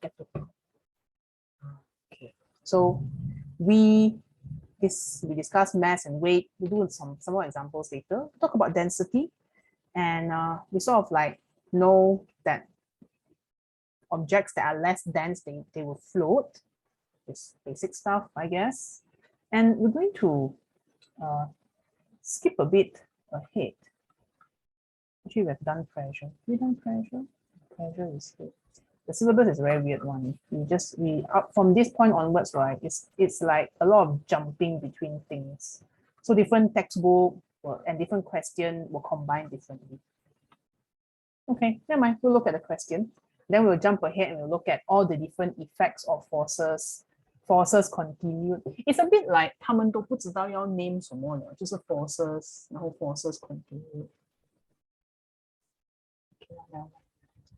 look at it. Okay, so we discuss mass and weight. We'll do some more examples later. Talk about density, and we sort of like know that objects that are less dense, they will float. This basic stuff, I guess. And we're going to skip a bit ahead. Actually, we've done pressure. We done pressure. Pressure is here. The syllabus is a very weird one. We up from this point onwards, right? It's like a lot of jumping between things. So different textbook and different question will combine differently. Okay, never mind. We'll look at the question. Then we'll jump ahead and we'll look at all the different effects of forces. Forces continued. It's a bit like 他们都不知道要 name 什么了，就是 forces， 然后 forces continued.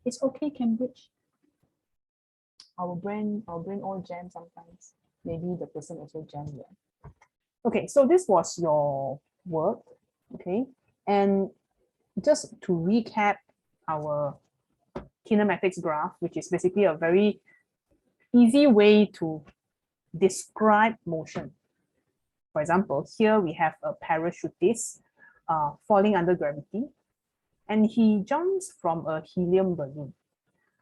It's okay, Cambridge. Our brain all jam sometimes. Maybe the person also jam there. Okay, so this was your work. Okay, and just to recap our kinematics graph, which is basically a very easy way to describe motion. For example, here we have a parachutist falling under gravity, and he jumps from a helium balloon,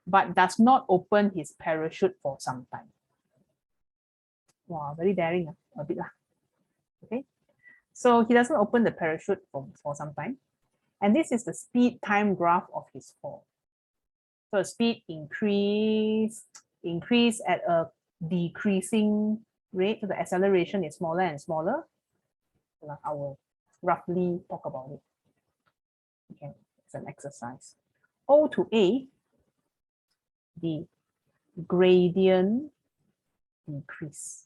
but does not open his parachute for some time. Wow, very daring, a bit lah. Okay, so he doesn't open the parachute for some time, and this is the speed time graph of his fall. So speed increase at a decreasing rate, so the acceleration is smaller and smaller. I will roughly talk about it. Okay, it's an exercise. O to A, the gradient decrease.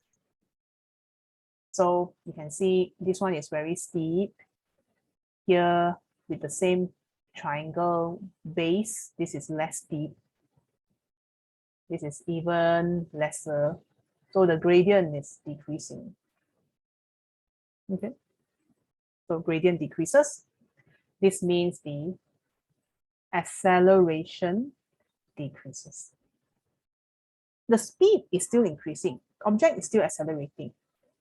So you can see this one is very steep. Here with the same triangle base, this is less steep. This is even lesser. So the gradient is decreasing. Okay. So gradient decreases. This means the acceleration decreases. The speed is still increasing. Object is still accelerating,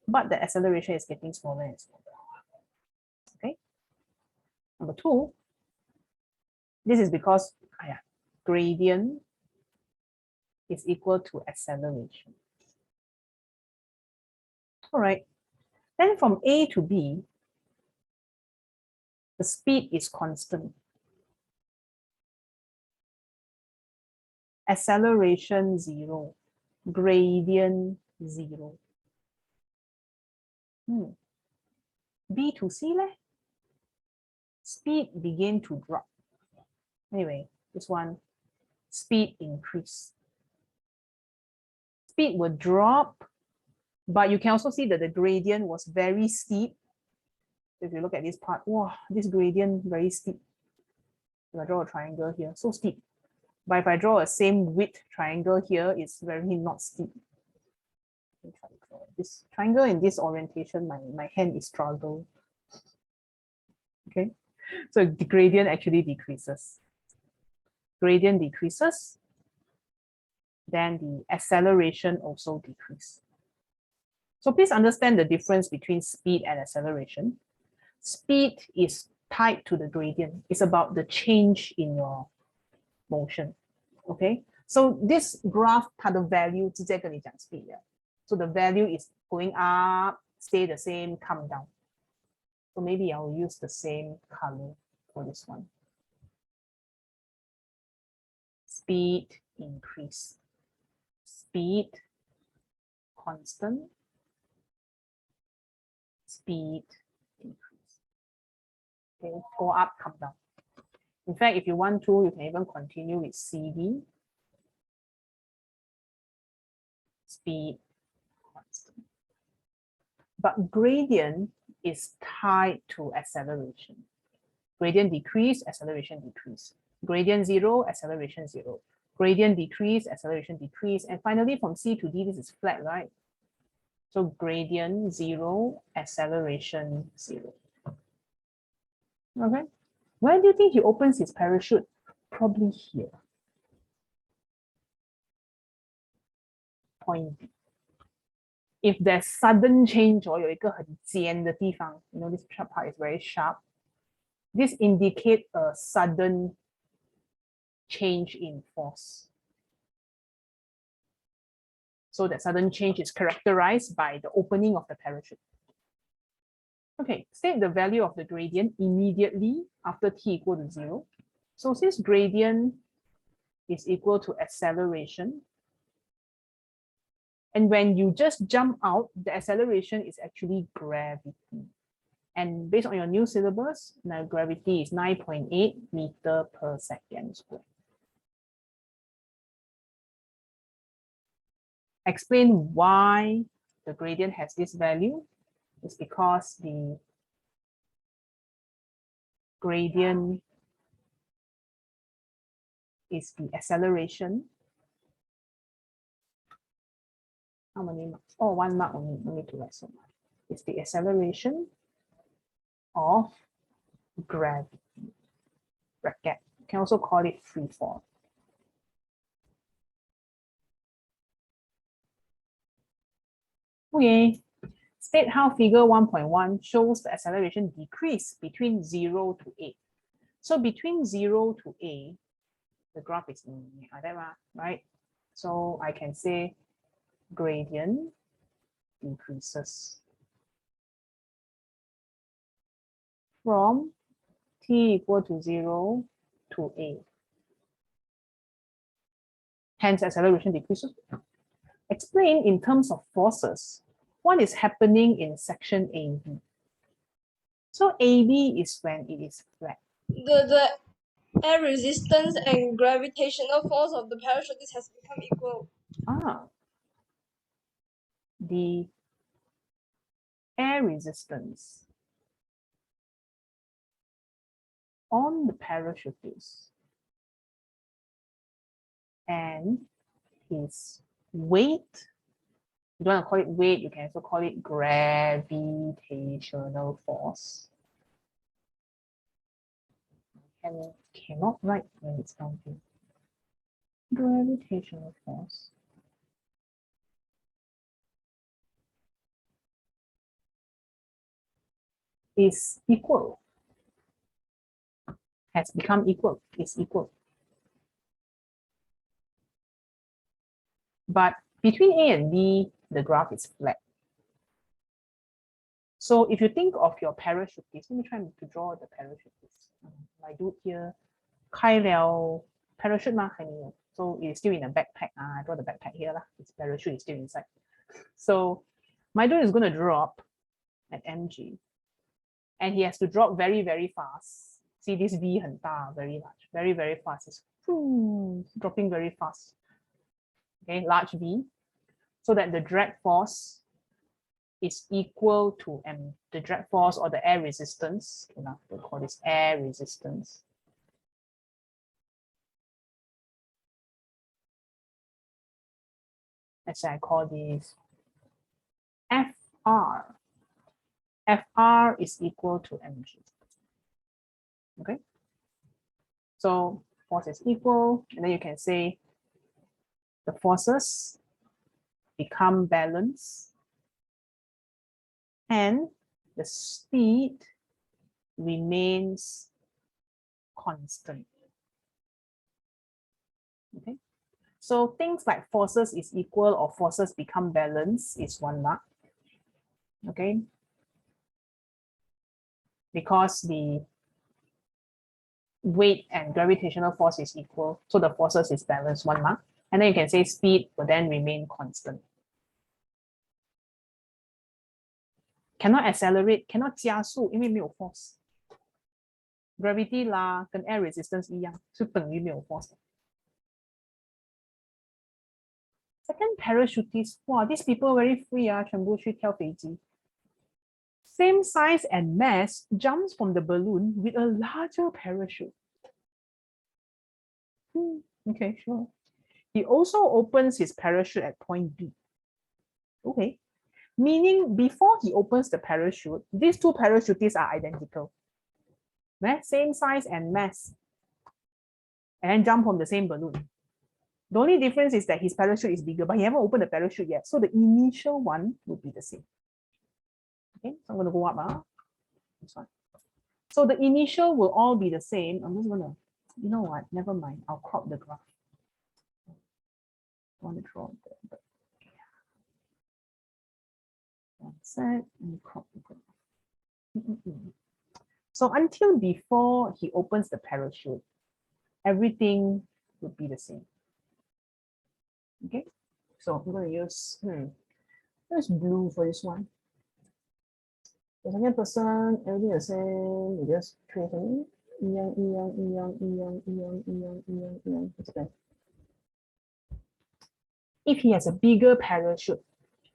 but the acceleration is getting smaller and smaller. Okay. Number 2, this is because gradient is equal to acceleration. All right. Then from A to B, the speed is constant. Acceleration 0, gradient 0. B to C, speed begin to drop. Anyway, this one, speed increase. Speed will drop, but you can also see that the gradient was very steep. If you look at this part, wow, this gradient very steep. If I draw a triangle here, so steep. But if I draw a same width triangle here, it's very not steep. This triangle in this orientation, my hand is struggle. Okay, so the gradient actually decreases. Gradient decreases, then the acceleration also decreases. So please understand the difference between speed and acceleration. Speed is tied to the gradient. It's about the change in your motion. Okay, so this graph 它的 value 直接跟你讲 speed 的。So the value is going up, stay the same, come down. So maybe I'll use the same color for this one. Speed increase. Speed constant. Speed increase. Okay, go up, come down. In fact, if you want to, you can even continue with CD. Speed constant. But gradient is tied to acceleration. Gradient decrease, acceleration decrease. Gradient 0, acceleration 0. Gradient decrease, acceleration decrease. And finally, from C to D, this is flat, right? So gradient 0, acceleration 0. Okay. Where do you think he opens his parachute? Probably here. point B. If there's sudden change or 有一个很尖的地方, you know, this sharp part is very sharp, this indicates a sudden change in force. So that sudden change is characterized by the opening of the parachute. Okay, state the value of the gradient immediately after t equal to 0. So since gradient is equal to acceleration, and when you just jump out, the acceleration is actually gravity. And based on your new syllabus, now gravity is 9.8 meter per second squared. Explain why the gradient has this value. It's because the gradient is the acceleration. How many marks? Oh, 1 mark only. No need to write so much. It's the acceleration of gravity. Bracket. You can also call it free fall. Okay. State how figure 1.1 shows the acceleration decrease between 0 to A. So between 0 to A, the graph is right? So I can say gradient decreases from t equal to 0 to A. Hence, acceleration decreases. Explain in terms of forces what is happening in section AB. So AB is when it is flat. The air resistance and gravitational force of the parachute has become equal. The air resistance on the parachute and his weight. You don't want to call it weight, you can also call it gravitational force. Cannot write when it's counting. Gravitational force is equal. Has become equal, is equal. But between A and B, the graph is flat. So if you think of your parachutist, let me try to draw the parachutist. I do it here. 开了 parachute 吗？还没有. So it's still in a backpack. I draw the backpack here lah. Its parachute is still inside. So my dude is going to drop at mg, and he has to drop very, very fast. See this V 很大, very large, very, very fast. It's dropping very fast. Okay, large V, so that the drag force is equal to m. The drag force or the air resistance. Okay, now we'll call this air resistance. Let's say I call this FR. FR is equal to mg. Okay. So force is equal, and then you can say the forces become balanced and the speed remains constant. Okay. So things like forces is equal or forces become balanced is 1 mark. Okay. Because the weight and gravitational force is equal, so the forces is balanced, 1 mark. And then you can say speed will then remain constant. Cannot accelerate, cannot 加速，因为没有 force. Gravity 啦，跟 air resistance 一样，是等于没有 force. Second parachutist, wow, these people very free 啊，全部去跳飞机。Same size and mass jumps from the balloon with a larger parachute. Okay, sure. He also opens his parachute at point B. Okay. Meaning before he opens the parachute, these two parachutists are identical. Right? Same size and mass. And jump from the same balloon. The only difference is that his parachute is bigger, but he haven't opened the parachute yet. So the initial one would be the same. Okay, so I'm going to go up. This one. So the initial will all be the same. I'm just going to, you know what? Never mind. I'll crop the graph. I want to draw the one sec and crop the graph. So until before he opens the parachute, everything would be the same. Okay, so I'm going to use blue for this one. The second person, everything the same. We just create a It's okay. If he has a bigger parachute,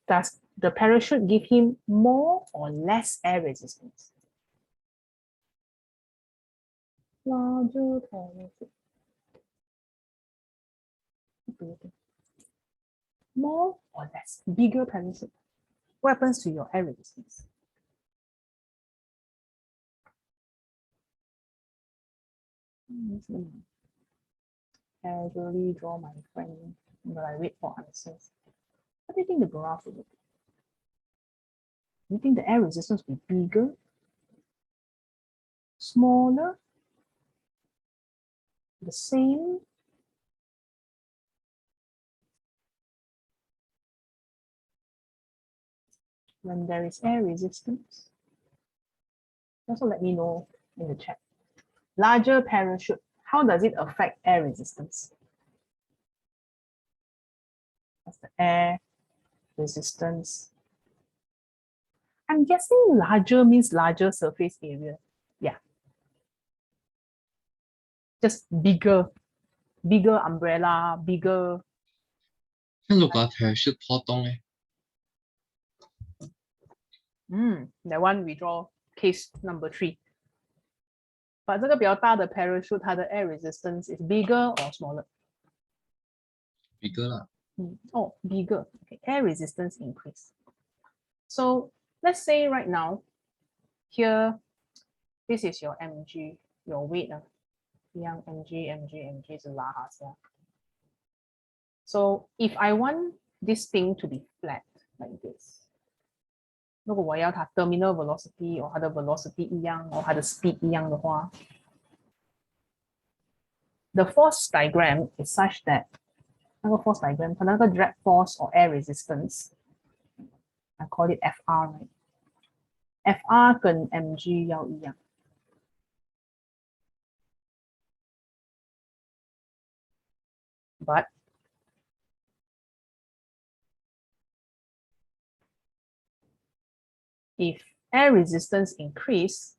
does the parachute give him more or less air resistance? Larger parachute. More or less? Bigger parachute. What happens to your air resistance? Casually draw my friend, but I wait for answers. What do you think the graph will look like? Do you think the air resistance will be bigger, smaller, the same? When there is air resistance? Also let me know in the chat. Larger parachute, how does it affect air resistance? That's the air resistance. I'm guessing larger means larger surface area. Yeah. Just bigger umbrella, bigger. 那如果 parachute 破洞呢？ That one we draw case number 3. But 这个比较大的 parachute, 它的 air resistance is bigger or smaller? bigger 啦。Oh, bigger. Okay. Air resistance increase. So let's say right now, here, this is your mg, your weight. Yang mg is a lot. So if I want this thing to be flat like this, 如果我要它 terminal velocity 或它的 velocity 一样，或它的 speed 一样的话 the force diagram is such that 那个 force diagram 它那个 drag force or air resistance, I call it FR, right? FR 跟 mg 要一样。But if air resistance increase,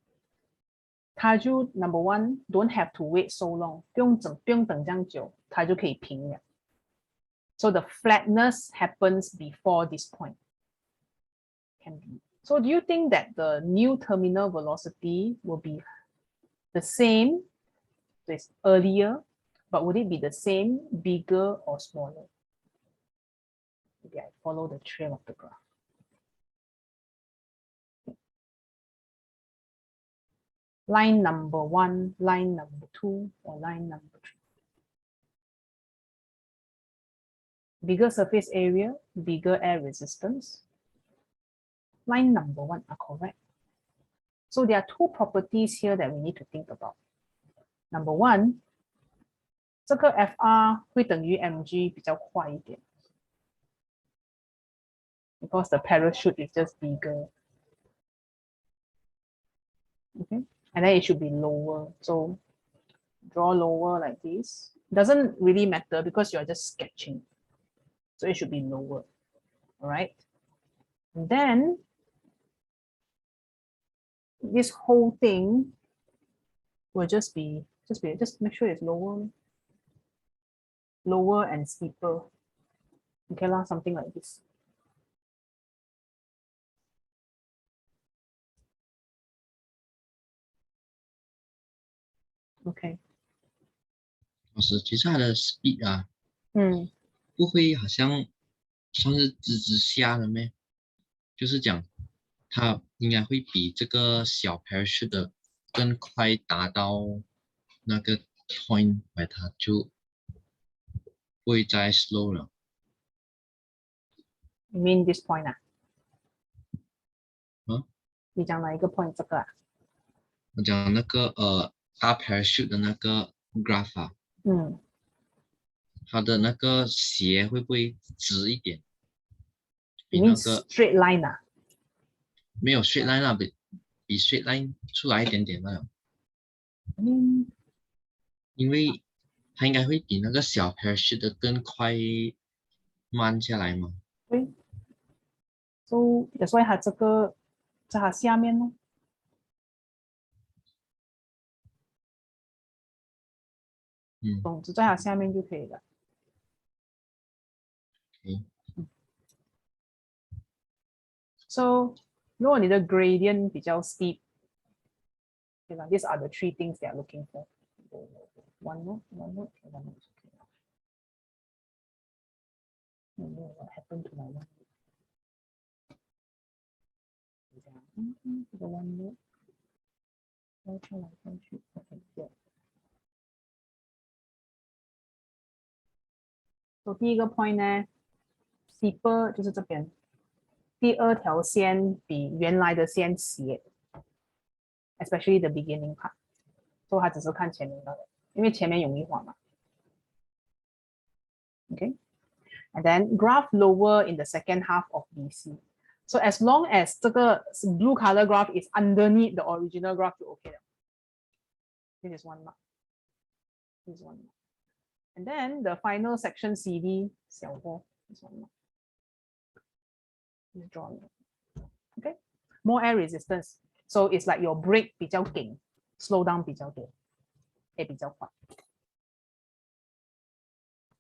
它就 number one don't have to wait so long, 不用等这样久，它就可以平了。So the flatness happens before this point. Can be. So do you think that the new terminal velocity will be the same, so it's earlier, but would it be the same, bigger or smaller? Maybe I follow the trail of the graph. Line number 1, line number 2, or line number 3. Bigger surface area, bigger air resistance. Line number 1 are correct. So there are 2 properties here that we need to think about. Number 1, 这个 FR 会等于 mg 比较快一点 because the parachute is just bigger. Okay, and then it should be lower. So draw lower like this. Doesn't really matter because you're just sketching. So it should be lower. All right. And then this whole thing will just make sure it's lower and steeper. Okay, something like this. Okay. 老师，其实它的 speed 啊，不会好像算是直下的咩？就是讲它应该会比这个小 parachute 的更快达到那个 point， 它就不会再 slow 了。You mean this point 啊？嗯，你讲哪一个 point 这个啊？我讲那个大 parachute 的那个 graph 啊，它的那个斜会不会直一点？比 You 那 mean 个 straight line 啊？没有 straight line 那比 straight line 出来一点点那种，因为它应该会比那个小 parachute 的更快慢下来嘛。对。所以它这个在它下面呢，总之在它下面就可以了。So 如果你的 gradient 比较 steep，对吧 ？These are the three things they are looking for. One note, one note, one note. What happened to my one note? The one note. Okay, yeah. So 第一个 point 呢 ，steeper 就是这边，第二条线比原来的线斜 ，especially the beginning part。所以它只是看前面的，因为前面容易画嘛。Okay, and then graph lower in the second half of BC. So as long as 这个 blue color graph is underneath the original graph 就 OK 了。This is one mark. This is one mark. And then the final section CD 小波 this one mark. This drawing. Okay, more air resistance. So it's like your brake 比较紧 slow down 比较多，也比较快。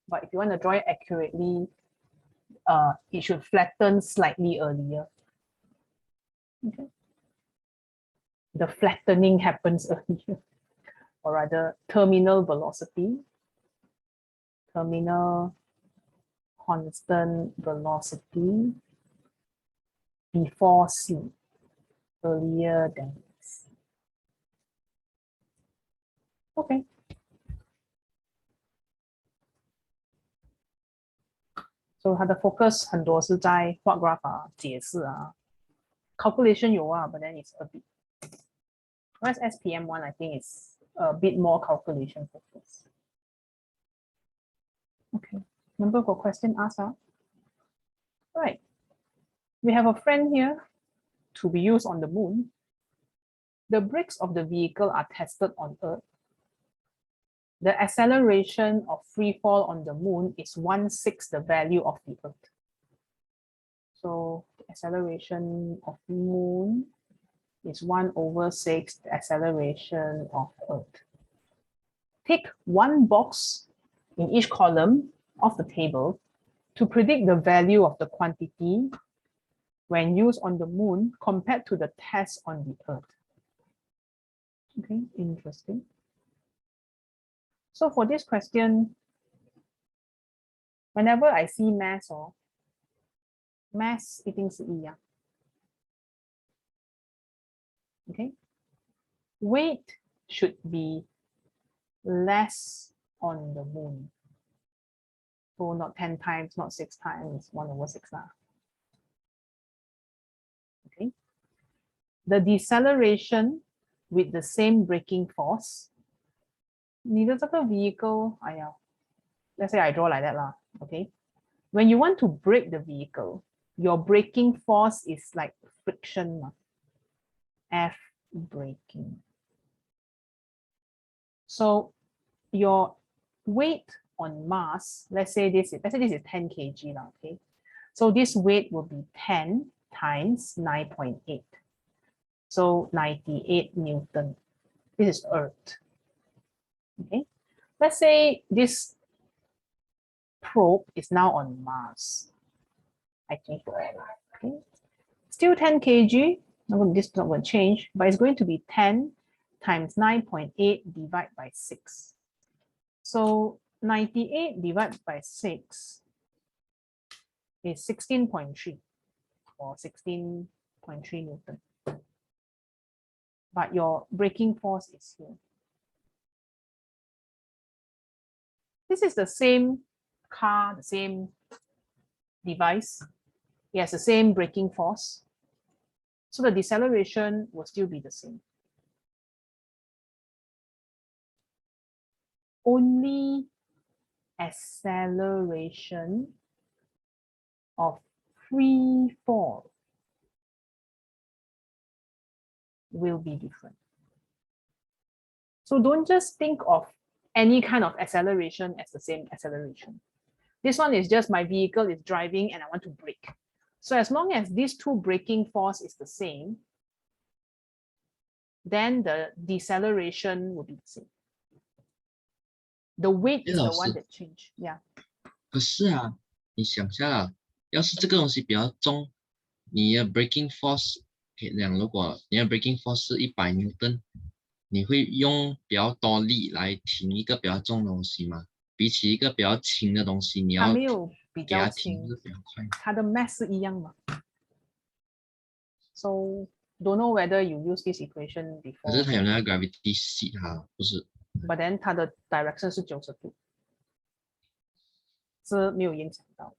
But if you want to draw it accurately, it should flatten slightly earlier. Okay. The flattening happens earlier, or rather, terminal velocity, terminal constant velocity before C, earlier than C. Okay. So 它的 focus 很多是在画 graph 啊、解释啊、calculation 有啊 but then it's a bit. Whereas SPM1 I think is a bit more calculation focus. Okay. Number for question asked. Right. We have a friend here to be used on the moon. The brakes of the vehicle are tested on Earth. The acceleration of free fall on the moon is 1/6 the value of the Earth. So the acceleration of the moon is 1/6 the acceleration of Earth. Take one box in each column of the table to predict the value of the quantity when used on the moon compared to the test on the Earth. Okay, interesting. So for this question, whenever I see mass or mass 一定是一样 okay, weight should be less on the moon. So not 10 times, not 6 times, 1/6 lah. Okay. The deceleration with the same braking force. 你的这个 vehicle, let's say I draw like that lah, okay? When you want to brake the vehicle, your braking force is like friction, F braking. So your weight on mass, let's say this is 10 kg now, okay? So this weight will be 10 times 9.8. So 98 Newton. This is Earth. Okay. Let's say this probe is now on Mars. I change the order. Okay. Still 10 kg. This is not going to change, but it's going to be 10 times 9.8 divided by 6. So 98 divided by 6 is 16.3 or 16.3 Newton. But your braking force is here. This is the same car, the same device, it has the same braking force. So the deceleration will still be the same. Only acceleration of free fall will be different. So don't just think of any kind of acceleration as the same acceleration. This one is just my vehicle is driving and I want to brake. So as long as these two braking force is the same, then the deceleration will be the same. The weight is the one that change. Yeah. 可是啊，你想下啦，要是这个东西比较重，你的 braking force 讲，如果你的 braking force 是100 Newton，你会用比较多力来停一个比较重的东西吗？比起一个比较轻的东西，你要它没有比给较轻，它停是比较快。它的 mass 是一样嘛。So don't know whether you use this equation 可是 before. 它有那个 gravity seat 它不是。But then 它的 direction 是90度，是没有影响到。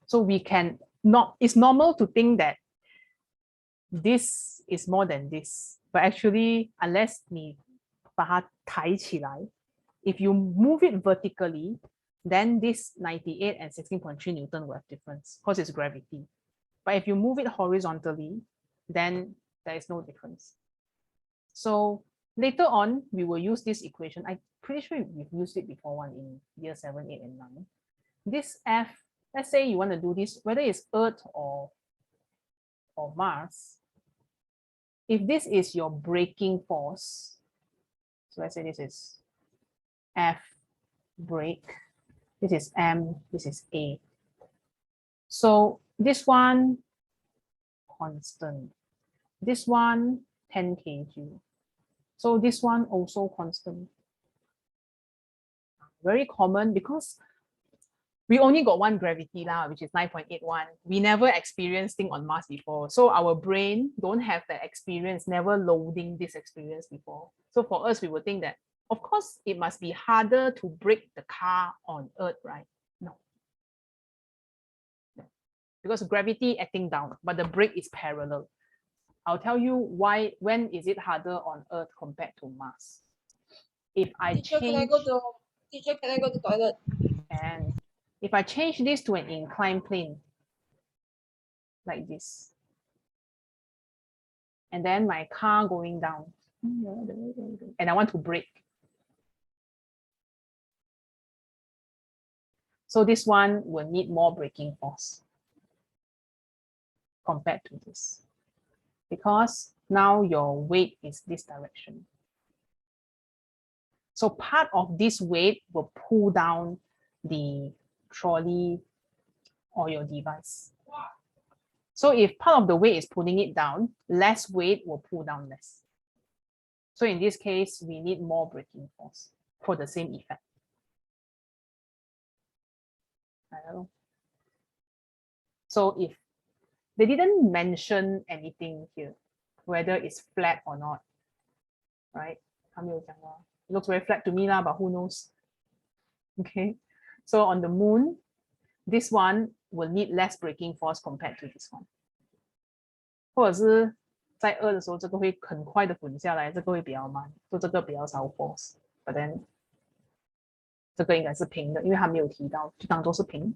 So we can not, it's normal to think that this is more than this, but actually, unless 你把它抬起来, if you move it vertically, then this 98 and 16.3 Newton will have difference because it's gravity. But if you move it horizontally, then there is no difference. So later on, we will use this equation. I'm pretty sure we've used it before one in year 7, 8, and 9. This F, let's say you want to do this, whether it's Earth or Mars, if this is your braking force, so let's say this is F brake, this is M, this is A. So this one, constant. This one, 10 kg. So this one also constant. Very common because we only got one gravity lah, which is 9.81. We never experienced thing on Mars before. So our brain don't have the experience, never loading this experience before. So for us, we would think that, of course, it must be harder to brake the car on Earth, right? No. Because gravity acting down, but the brake is parallel. I'll tell you why, when is it harder on Earth compared to Mars? If I Teacher, change... can I go to toilet? And if I change this to an inclined plane, like this, and then my car going down, and I want to brake. So this one will need more braking force compared to this, because now your weight is this direction. So part of this weight will pull down the trolley or your device. So if part of the weight is pulling it down, less weight will pull down less. So in this case, we need more braking force for the same effect. I don't know. So if they didn't mention anything here, whether it's flat or not, right? It looks very flat to me, but who knows? Okay, so on the moon, this one will need less braking force compared to this one. 或者是在2的时候，这个会很快的滚下来，这个会比较慢，就这个比较少 force。But then 这个应该是平的，因为它没有提到，就当做是平。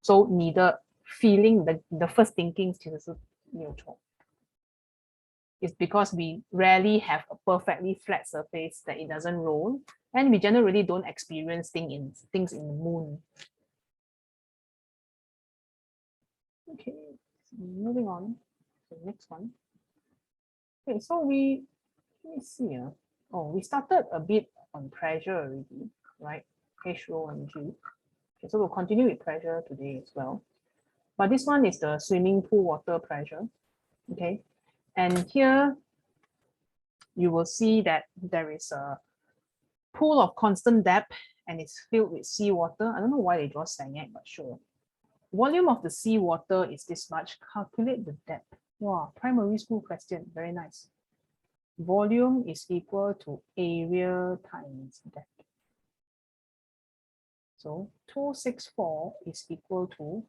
So 你的 feeling，你的 first thinking 其实是没有错。It's because we rarely have a perfectly flat surface that it doesn't roll, and we generally don't experience things in the moon. Okay, moving on to the next one. Okay, so let me see. Oh, we started a bit on pressure already, right? H, rho, and G. Okay, so we'll continue with pressure today as well. But this one is the swimming pool water pressure. Okay, and here you will see that there is a pool of constant depth and it's filled with seawater. I don't know why they draw Sanyek, but sure. Volume of the seawater is this much. Calculate the depth. Wow, primary school question. Very nice. Volume is equal to area times depth. So 264 is equal to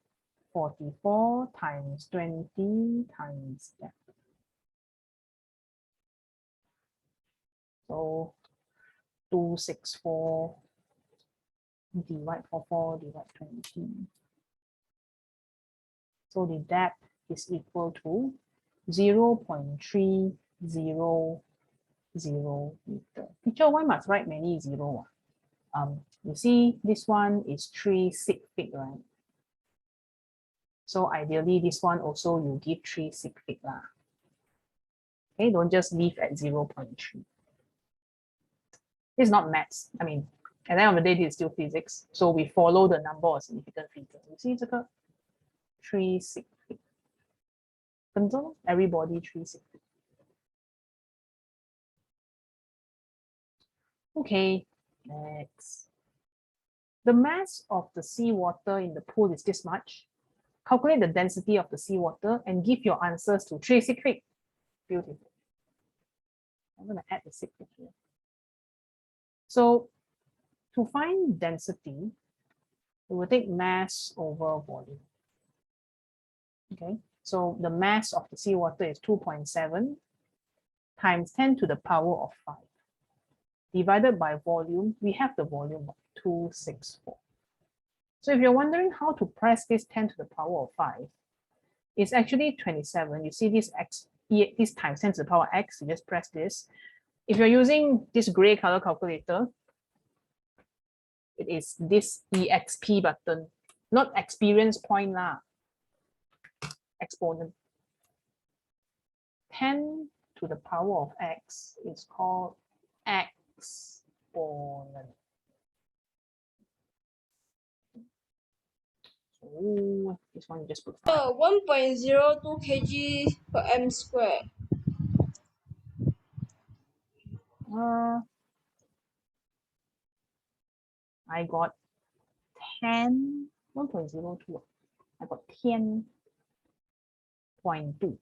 44 times 20 times that. So 264 divide 44 divide 20. So the depth is equal to 0.300 meter. Teacher, why must write many zero? You see this one is 3 sig feet, right? So ideally this one also you give 3 sig feet lah. Okay, don't just leave at 0.3. It's not maths. I mean, at the end of the day, this is still physics. So we follow the number of significant features. You see 这个 3 sig feet. 跟着 everybody 3 sig feet. Okay, next. The mass of the seawater in the pool is this much. Calculate the density of the seawater and give your answers to 3 sig feet. Beautiful. I'm going to add the sig feet here. So to find density, we will take mass over volume. Okay, so the mass of the seawater is 2.7 times 10 to the power of 5. Divided by volume, we have the volume of 264. So if you're wondering how to press this 10 to the power of 5, it's actually 27. You see this x, this times 10 to the power x, you just press this. If you're using this gray color calculator, it is this exp button, not experience point lah. Exponent. 10 to the power of x is called exponent. So this one you just put 1.02 kg per m square. I got 10, 1.02. I got 10.2.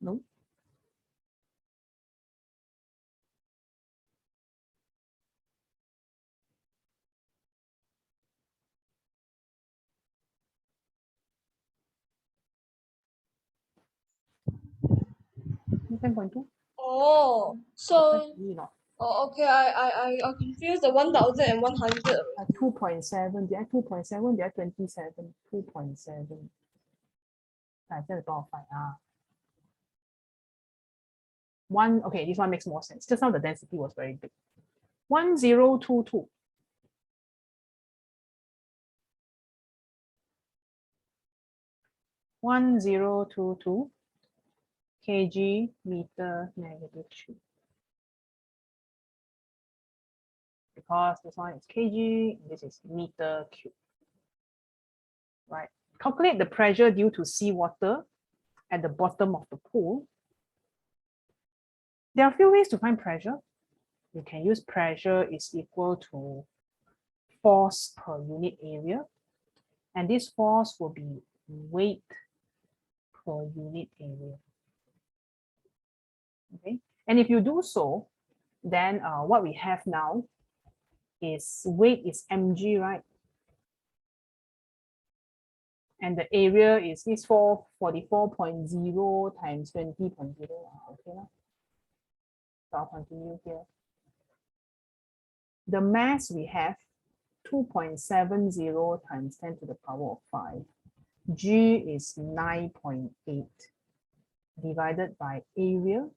No. Ten point two. Oh, so Not. oh, okay. I confused the 1,000 and 100. 2.7. They are 2.7. They are 27. 2.7. I said about 5. One. Okay, this one makes more sense. Just now the density was very big. 1022. 1022 kg meter -2. Because this one is kg, this is meter cube. Right. Calculate the pressure due to seawater at the bottom of the pool. There are a few ways to find pressure. You can use pressure is equal to force per unit area. And this force will be weight per unit area. Okay. And if you do so, then what we have now is weight is mg, right? And the area is this 44.0 times 20.0. Okay. So I'll continue here. The mass we have 2.70 times 10 to the power of 5. G is 9.8 divided by area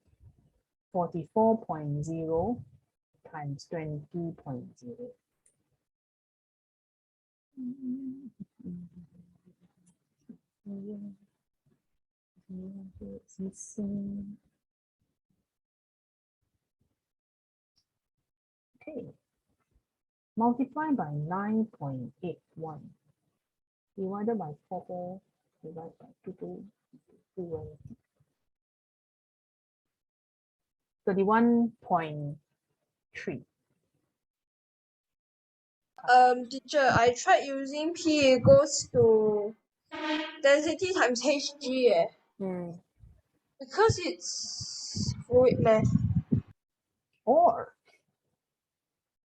44.0 times 20.0. Okay. Multiply by 9.81 divided by 44 divided by 2. 31.3. Teacher, I tried using P equals to density times Hg. Because it's fluid leh. Or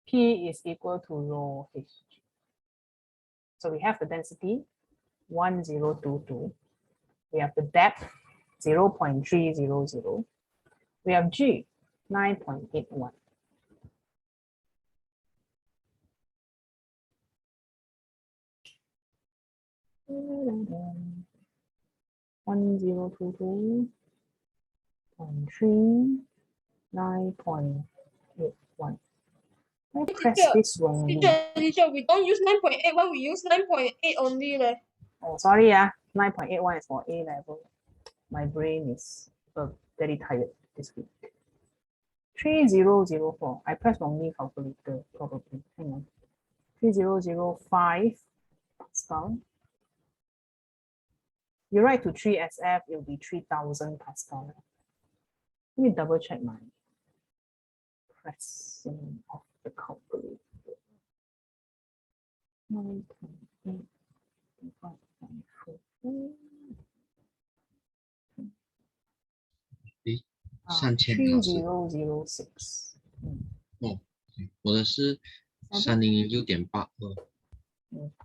P is equal to rho Hg. So we have the density 1022. We have the depth 0.300. We have G 9.81. One zero two two point three 9.81. I press this wrongly. Teacher, we don't use 9.81, we use 9.8 only leh. Oh, sorry, yeah. 9.81 is for A level. My brain is very tired this week. 3004. I pressed wrongly calculator, probably. Hang on. 3005 Pascal. You write to 3SF, it'll be 3000 Pascal. Let me double check my pressing of the calculator. 9.8 3006。哦，我的是3006.82。Okay.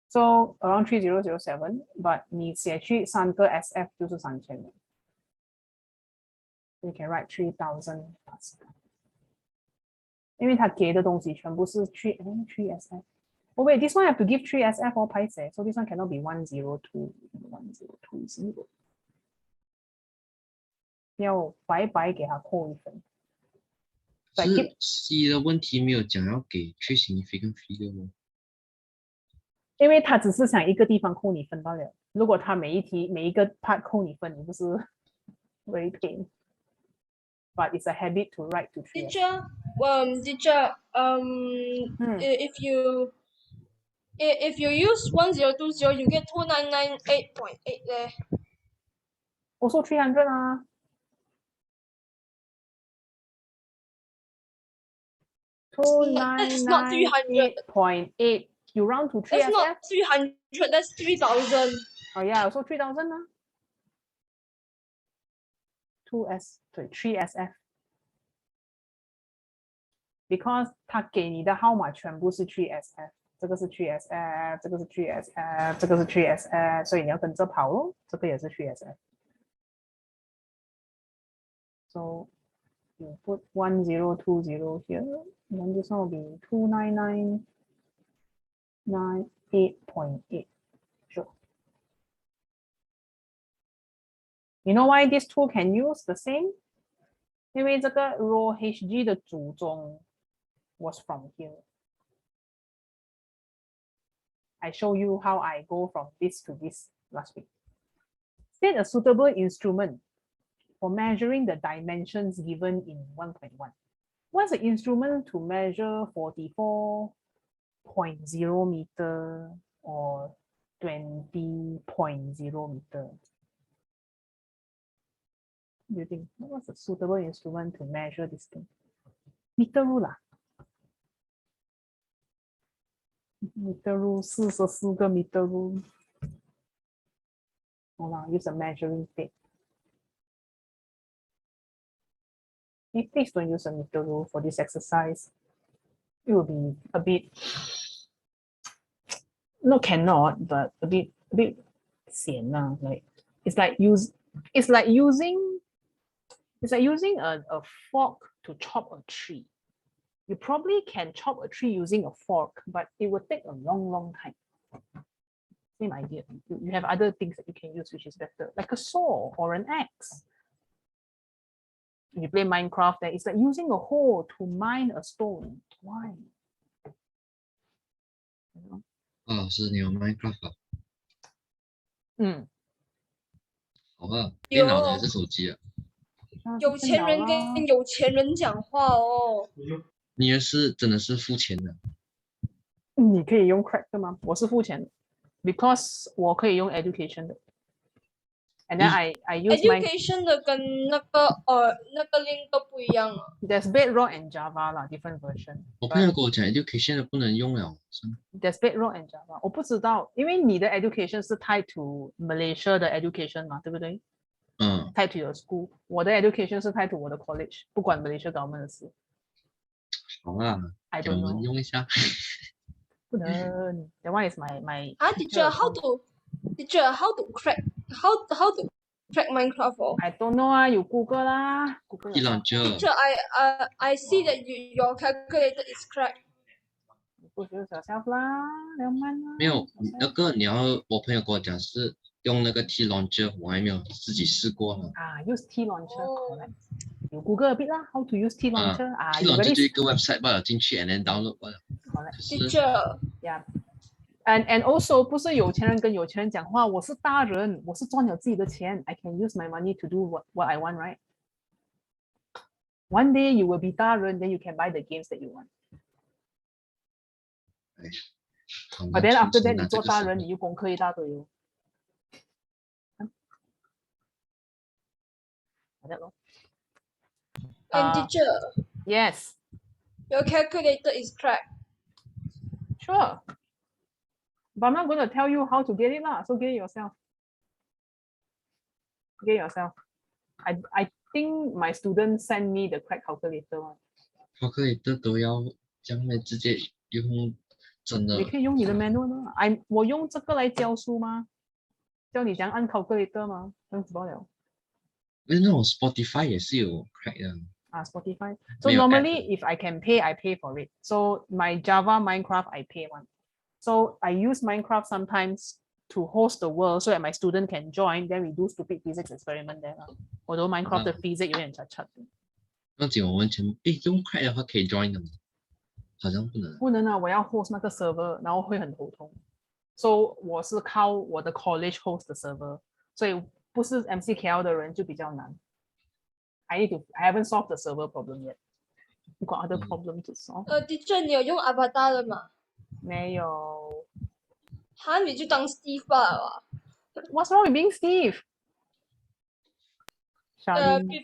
So around 3007, but 你写去3个 SF 就是3000了。You can write 3000 Pascal。因为他给的东西全部是3 SF。Oh wait, this one have to give 3 SF or pi say, so this one cannot be 1020. 要白白给他扣一分。是 C 的问题没有讲要给 true significant figure 吗？因为他只是想一个地方扣你分罢了。如果他每一个 part 扣你分，你不是 very pain. But it's a habit to write to 3. Teacher, if you use 1020, you get 2998.8 leh. Also 300 ah. That's not 299.8. You round to 3 That's SF? not 300, that's 3000. Oh yeah, also 3000 ah. 3 SF. Because 他给你的号码全部是 3 SF， 这个是 3 SF， 这个是 3 SF， 这个是 3 SF， 所以你要跟着跑咯，这个也是 3 SF。So you put 1020 here, and then this one will be 2999.8.8. Sure. You know why these two can use the same? 因为这个 rho Hg 的祖宗 was from here. I show you how I go from this to this last week. State a suitable instrument for measuring the dimensions given in 1.1. What's the instrument to measure 44.0 meter or 20.0 meter? What do you think? What's a suitable instrument to measure this thing? Meter rule. Meter rule, 44个 meter rule. Use a measuring tape. Please don't use a meter rule for this exercise. It will be a bit, no, cannot, but a bit sian lah. Like it's like using a fork to chop a tree. You probably can chop a tree using a fork, but it will take a long time. Same idea. You have other things that you can use which is better, like a saw or an axe. When you play Minecraft, then it's like using a hoe to mine a stone. Why? 老师，你有 Minecraft 啊？好啊，电脑的还是手机啊？有钱人跟有钱人讲话哦。你也是真的是付钱的。你可以用 crack 的吗？我是付钱的 ，because 我可以用 education 的。And then I use education 的跟那个link 都不一样啊。There's Bedrock and Java 啦 different version。我朋友跟我讲 education 的不能用了。There's Bedrock and Java， 我不知道，因为你的 education 是 tied to Malaysia 的 education 嘛，对不对？ tied to your school。我的 education 是 tied to 我的 college，不管 Malaysia government 的事。好啊， I 给我 don't 们 know，用一下。不能。That one is my teacher, how to crack Minecraft? Oh? I don't know 啊，有 Google 啦，Google 一 yourself。 launcher Teacher, I see that your calculator is cracked. Google yourself 啦，你慢啦。没有那个你要，我朋友跟我讲是用那个 T launcher， 我还没有自己试过呢。use T launcher， Oh. correct。有 Google a bit 啦 ，how to use T launcher 啊 T ，you launcher very 就一个 website 罢了，进去 and then download 罢了。correct。Teacher. Yeah。And also 不是有钱人跟有钱人讲话，我是大人，我是赚了自己的钱 ，I can use my money to do what I want, right? One day you will be 大人 then you can buy the games that you want. But then after that 你做大人，你又功课一大堆哦。好的咯。And teacher, Yes. your calculator is cracked. Sure. But I'm not going to tell you how to get it lah. So get it yourself. Get it yourself. I think my students send me the crack calculator one. calculator 都要这样来直接用真的。你可以用你的 manual 呢。我用这个来教书吗？教你怎样按 calculator 吗？这样子罢了。因为那种 Spotify 也是有 crack 的。Spotify. So normally, if I can pay, I pay for it. So my Java, Minecraft, I pay one. So I use Minecraft sometimes to host the world so that my student can join. Then we do stupid physics experiment there. Although Minecraft 的 physics 有点差差的。那只我们用 crack 的话可以 join 的吗？好像不能。不能啊，我要 host 那个 server， 然后会很头痛。So 我是靠我的 college host 的 server， 所以不是 MCKL 的人就比较难。I haven't solved the server problem yet. I've got other problems to solve. Teacher, 你有用 Avatar 的吗？没有。哈，你就当 Steve 罢了。What's wrong with being Steve?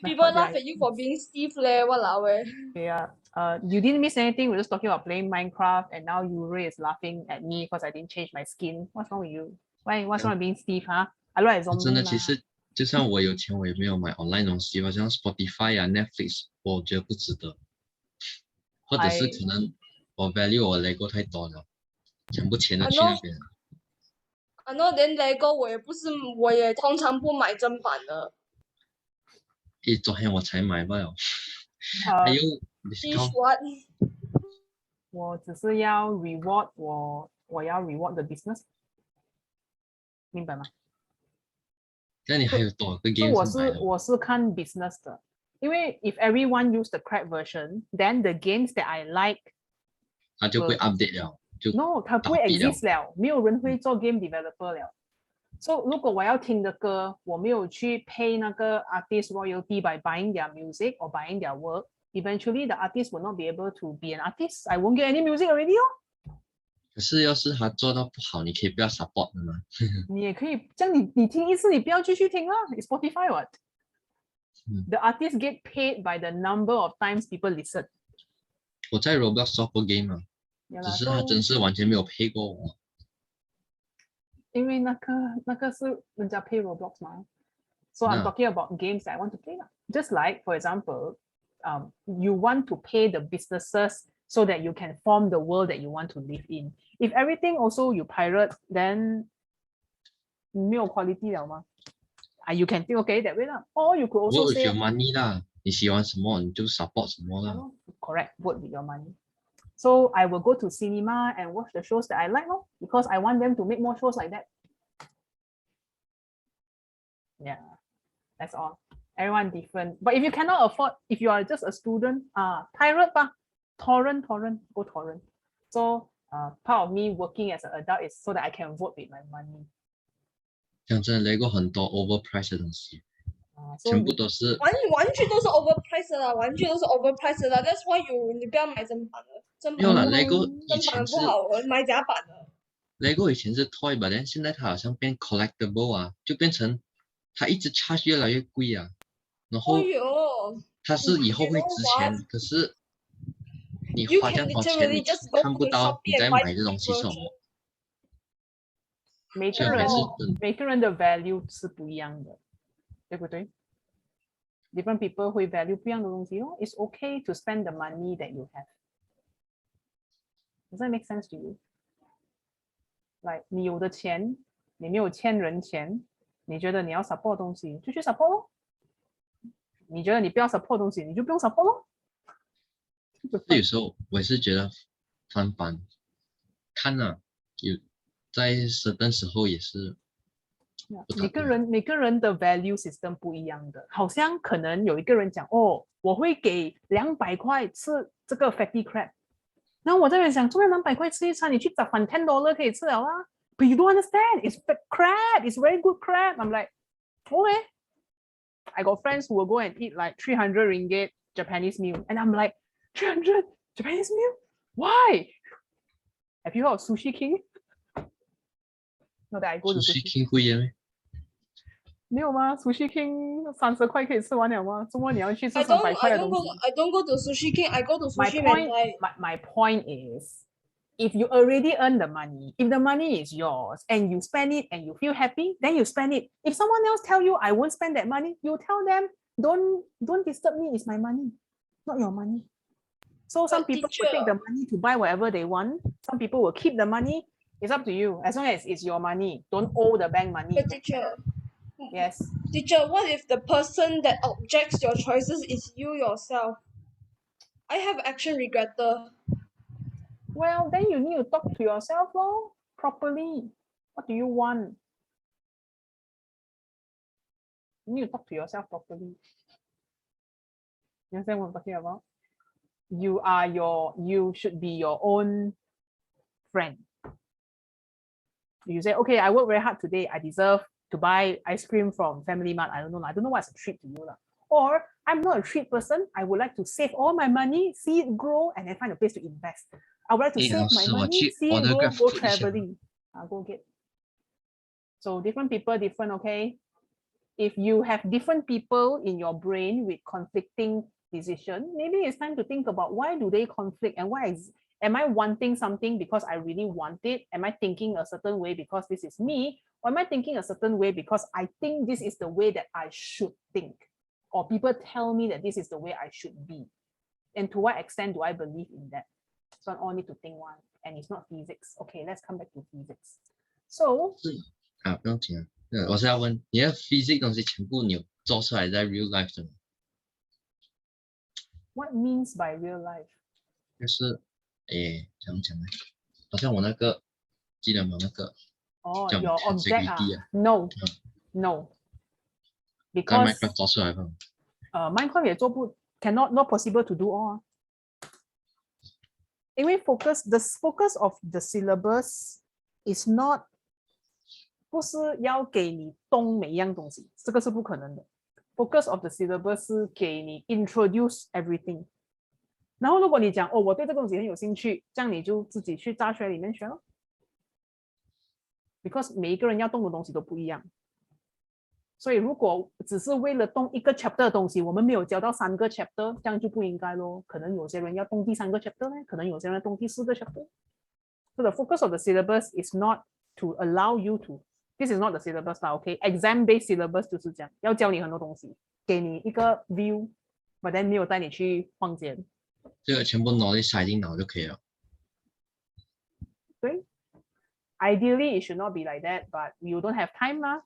People laugh at you for being Steve 咧，walao诶。Yeah. You didn't miss anything. We're just talking about playing Minecraft, and now Yuri is laughing at me because I didn't change my skin. What's wrong with you? What's wrong with being Steve? Huh? I look like zombie 真的，其实就算我有钱，我也没有买 online 东西，好像 Spotify 啊、Netflix， 我觉得不值得。或者是可能我 value 我 Lego 太多了，抢不钱的去那边。连 Lego 我也通常不买正版的。昨天我才买罢了。还有 discount。我只是要 reward 我要 reward the business， 明白吗？那你还有多少个 game 我是看 business 的，因为 if everyone use the crack version, then the games that I like， 它就会 update 了。No， 它不会 exist 了，没有人会做 game developer 了。So 如果我要听的歌，我没有去 pay 那个 artist royalty by buying their music or buying their work, eventually the artist will not be able to be an artist. I won't get any music already 哦。可是要是他做到不好，你可以不要 support 的吗？你也可以，这样你听一次，你不要继续听啦。It's Spotify what? The artist get paid by the number of times people listen. 我在 Roblox 做过 game 啊，只是他真是完全没有 pay 过我。因为那个是人家 pay Roblox 嘛。So I'm talking about games that I want to play. Just like, for example, you want to pay the businesses so that you can form the world that you want to live in. If everything also you pirate, then 没有 quality 了吗？You can think okay that way lah. Or you could also say say your money 啦，你喜欢什么你就 support 什么啦。Correct, vote with your money. So I will go to cinema and watch the shows that I like, because I want them to make more shows like that. Yeah, that's all. Everyone different. But if you cannot afford, if you are just a student, pirate吧, torrent, go torrent. So part of me working as an adult is so that I can vote with my money. 讲真的 ，Lego 很多 overpriced 的东西，全部都是完全都是 overpriced 的啦，完全都是 overpriced 的啦。That's why 你不要买正版的，正版没有啦 ，Lego 以前是不好，买假版的。Lego 以前是 toy 吧，但现在它好像变 collectible 啊，就变成它一直 charge 越来越贵啊，然后它是以后会值钱，可是你花这样多钱，你看不到你在买的东西是什么。每个人的 value 是不一样的，对不对？ different people 会 value 不一样的东西哦。It's okay to spend the money that you have. Does that make sense to you? Like 你有的钱，你没有欠人钱，你觉得你要 support 东西就去 support 咯。你觉得你不要 support 东西，你就不用 support 咯。有时候我也是觉得翻版看了有在certain时候也是每个人的 value system 不一样的，好像可能有一个人讲哦，我会给200块吃这个 fatty crab， 然后我在那边想，做200块吃一餐，你去找翻$10可以吃了啊。But you don't understand, it's fat crab, it's very good crab. I'm like, okay. I got friends who will go and eat like 300 ringgit Japanese meal, and I'm like, 300 Japanese meal? Why? Have you heard of Sushi King? Not that I go to Sushi Sushi King 贵耶咩？没有吗 ？Sushi King 30块可以吃完了吗？周末你要去吃 I 300 块 don't 的 go 东西 I don't go to Sushi King. I go to My Sushi point, Mentai. my point is, if you already earn the money, if the money is yours and you spend it and you feel happy, then you spend it. If someone else tell you I won't spend that money, you tell them don't disturb me. It's my money, not your money. So some people will take the money to buy whatever they want. Some people will keep the money. It's up to you. As long as it's your money, don't owe the bank money. But teacher, Yes. teacher, what if the person that objects your choices is you yourself? I have action regretter. Well, then you need to talk to yourself properly. What do you want? You need to talk to yourself properly. You understand what I'm talking about? You should be your own friend. You say, okay, I work very hard today. I deserve to buy ice cream from Family Mart. I don't know what's a treat to you. Or I'm not a treat person. I would like to save all my money, see it grow, and then find a place to invest. I would like to save my money, see it grow, go traveling. I'll go get. So different people, different, okay? If you have different people in your brain with conflicting decision, maybe it's time to think about why do they conflict and am I wanting something because I really want it? Am I thinking a certain way because this is me? Or am I thinking a certain way because I think this is the way that I should think? Or people tell me that this is the way I should be? And to what extent do I believe in that? So I all need to think one. And it's not physics. Okay, let's come back to physics. So 不用紧啊。我是要问你的 physics 东西全部你有做出来在 real life 的吗？ What means by real life? 就是怎么讲呢？好像我那个记得吗？那个 your object No. 在 Because Minecraft 做出来吧。Minecraft 也做不 not possible to do all 因为 the focus of the syllabus is not 不是要给你懂每一样东西，这个是不可能的。Focus of the syllabus 是给你 introduce everything。然后如果你讲我对这个东西很有兴趣，这样你就自己去大学里面学咯。Because 每一个人要动的东西都不一样。所以如果只是为了动一个 chapter 的东西，我们没有教到3个 chapter， 这样就不应该咯。可能有些人要动第3个 chapter 呢，可能有些人要动第4个 chapter。So the focus of the syllabus is not to allow you to. This is not the syllabus 啦 ，OK？ Exam-based syllabus 就是这样，要教你很多东西，给你一个 view，but then 没有带你去逛街。这个全部knowledge塞进脑就可以了。对 ，Ideally it should not be like that, but you don't have time 嘛。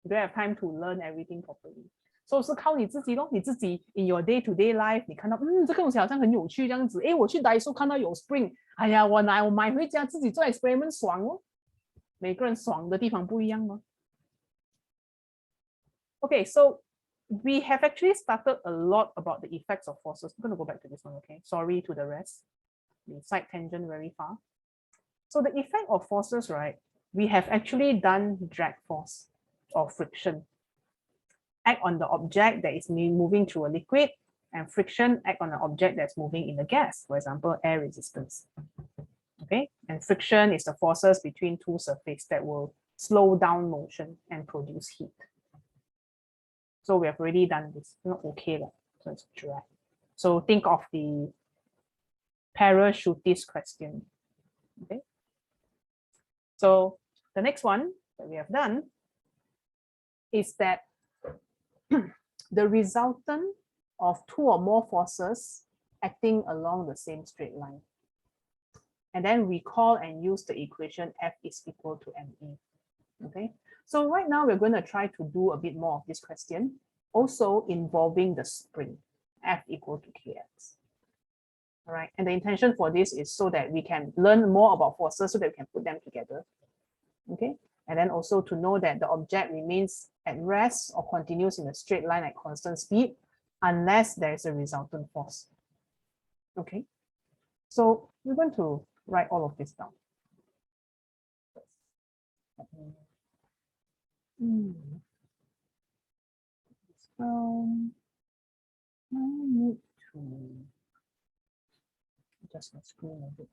You don't have time to learn everything properly. So 是靠你自己咯，你自己 in your day-to-day life， 你看到这个东西好像很有趣这样子，我去 Daiso 看到有 spring， 哎呀，我买回家自己做 experiment 爽哦。每个人爽的地方不一样吗 ？Okay, so we have actually started a lot about the effects of forces. I'm going to go back to this one, okay? Sorry to the rest. We side tangent very far. So the effect of forces, right? We have actually done drag force or friction. Act on the object that is moving through a liquid, and friction act on an object that's moving in a gas, for example, air resistance. Okay, and friction is the forces between two surfaces that will slow down motion and produce heat. So we have already done this. Okay, so it's drag. So think of the parachutist question. Okay. So the next one that we have done is that the resultant of two or more forces acting along the same straight line. And then recall and use the equation F is equal to ME. Okay, so right now we're going to try to do a bit more of this question, also involving the spring, F equal to Kx. All right, and the intention for this is so that we can learn more about forces so that we can put them together. Okay, and then also to know that the object remains at rest or continues in a straight line at constant speed unless there is a resultant force. Okay, so we're going to write all of this down. I need to adjust my screen a bit.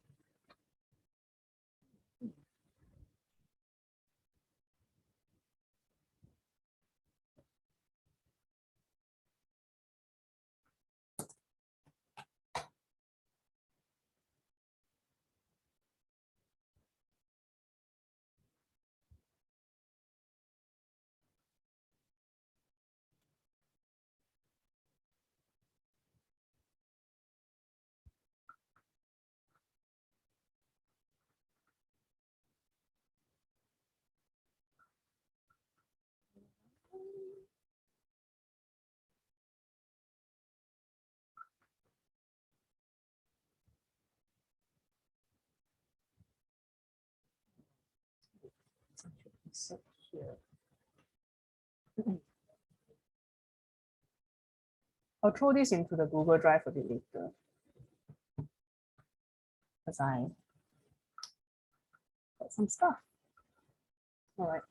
Here. I'll throw this into the Google Drive a bit later, because I got some stuff. All right.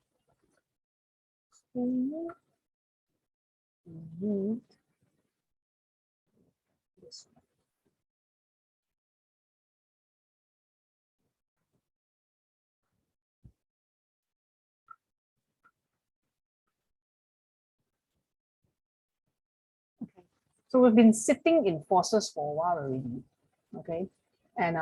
This one. Okay. So we've been sitting in forces for a while already. Okay. And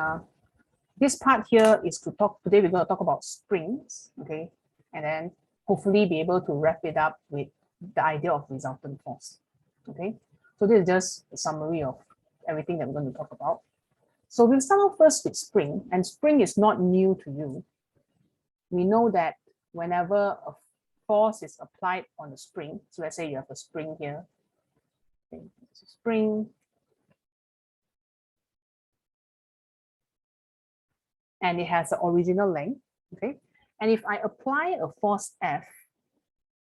this part here is to talk, today we're going to talk about springs. Okay. And then hopefully be able to wrap it up with the idea of resultant force. Okay. So this is just a summary of everything that we're going to talk about. So we'll start off first with spring, and spring is not new to you. We know that whenever a force is applied on a spring, so let's say you have a spring here, okay, it's a spring, and it has the original length, okay? And if I apply a force F,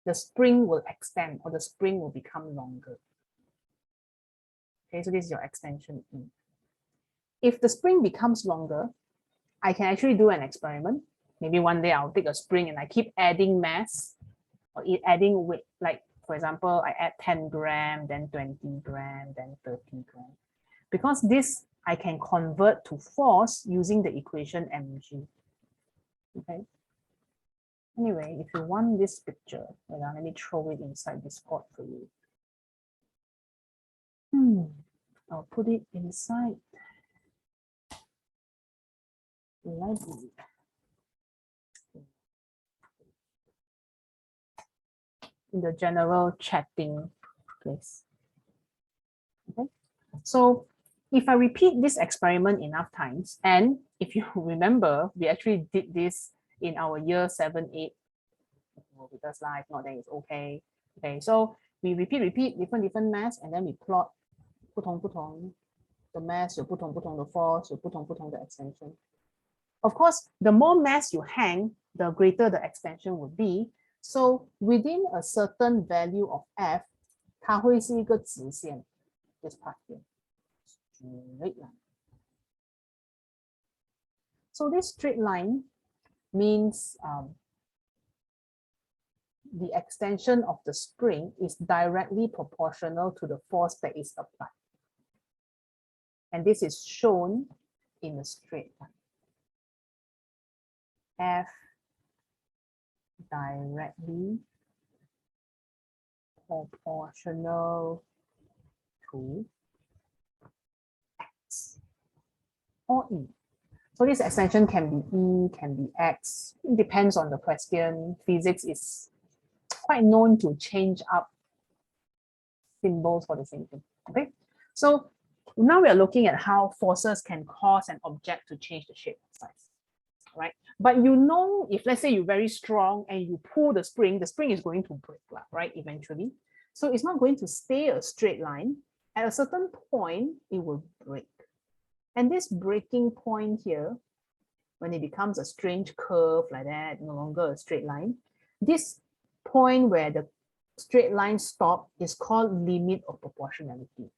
the spring will extend, or the spring will become longer. Okay, so this is your extension E. If the spring becomes longer, I can actually do an experiment. Maybe one day I'll take a spring and I keep adding mass or adding weight. Like, for example, I add 10 grams, then 20 grams, then 30 grams. Because this I can convert to force using the equation mg. Okay. Anyway, if you want this picture, let me throw it inside Discord for you. I'll put it inside the library. In the general chatting place. Okay. So if I repeat this experiment enough times, and if you remember, we actually did this in our year 7, 8, because if not, then it's okay. Okay, so we repeat different mass, and then we plot 不同 the mass 有不同的 force 有不同的 extension. Of course, the more mass you hang, the greater the extension would be. So within a certain value of F, 它会是一个直线 this part here. Straight line. So this straight line means the extension of the spring is directly proportional to the force that is applied. And this is shown in a straight line. F directly proportional to X or E. So this extension can be E, can be X. It depends on the question. Physics is quite known to change up symbols for the same thing. Okay, so now we are looking at how forces can cause an object to change the shape and size, right? But you know, if let's say you're very strong and you pull the spring is going to break, right? Eventually. So it's not going to stay a straight line. At a certain point, it will break. And this breaking point here, when it becomes a strange curve like that, no longer a straight line, this point where the straight line stop is called limit of proportionality.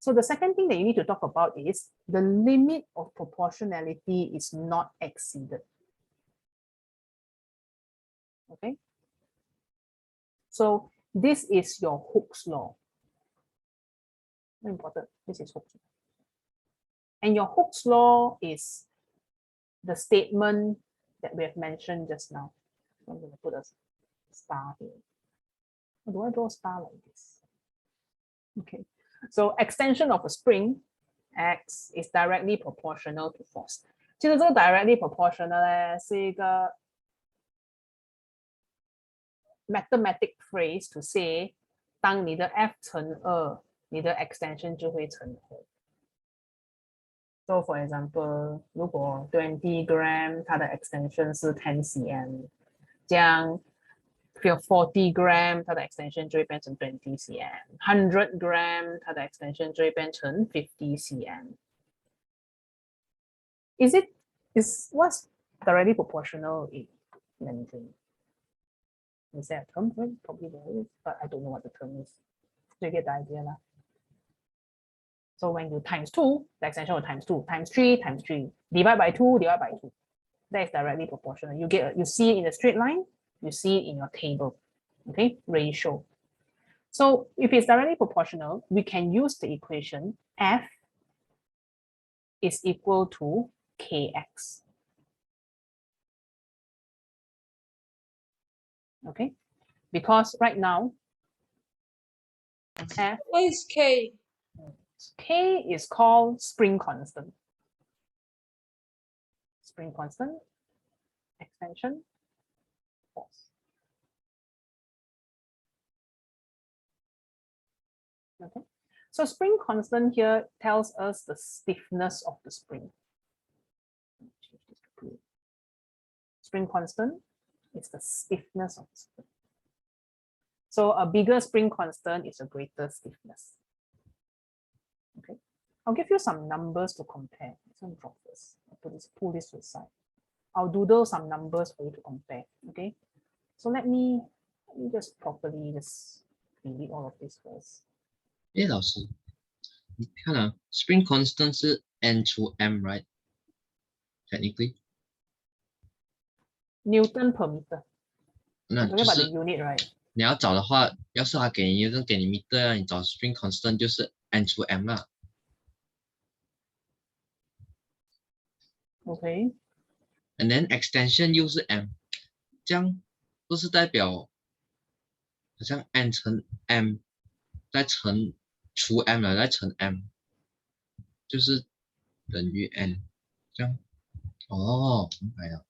So the second thing that you need to talk about is the limit of proportionality is not exceeded. Okay. So this is your Hooke's law. Very important. This is Hooke's law. And your Hooke's law is the statement that we have mentioned just now. I'm going to put a star here. Or do I draw a star like this? Okay. So extension of a spring X is directly proportional to force. 其实这个 directly proportional 呢是一个 mathematic phrase to say 当你的 F 乘2，你的 extension 就会乘2。So for example， 如果20 gram 它的 extension 是10 cm， 这样 40 gram 它的 extension 就会变成20 cm，100 gram 它的 extension 就会变成50 cm。What's directly proportional in anything? Is there a term for it? Probably there is, but I don't know what the term is. So you get the idea lah. So when you times 2, the extension will times 2, times 3, times 3, divide by 2, divide by 2. That is directly proportional. You see it in a straight line, you see it in your table. Okay, ratio. So if it's directly proportional, we can use the equation F is equal to Kx. Okay, because right now, F, What is K? K is called spring constant. Spring constant, extension, force. Okay, so spring constant here tells us the stiffness of the spring. Spring constant is the stiffness of the spring. So a bigger spring constant is a greater stiffness. Okay, I'll give you some numbers to compare. Some drop this. I'll pull this to the side. I'll doodle some numbers for you to compare. Okay, so let me just properly delete all of this first. 老师，你看啊 ，spring constant 是 n 除 m right? Technically. Newton per meter. 那就 about 是 the unit, right? 你要找的话，要是他给你Newton给你 meter 啊，你找 spring constant 就是 n 除 m 啦。Okay. And then extension 又是 m， 这样不是代表好像 n 乘 m 再乘除 m 了，再乘 m， 就是等于 n， 这样。哦，明白了。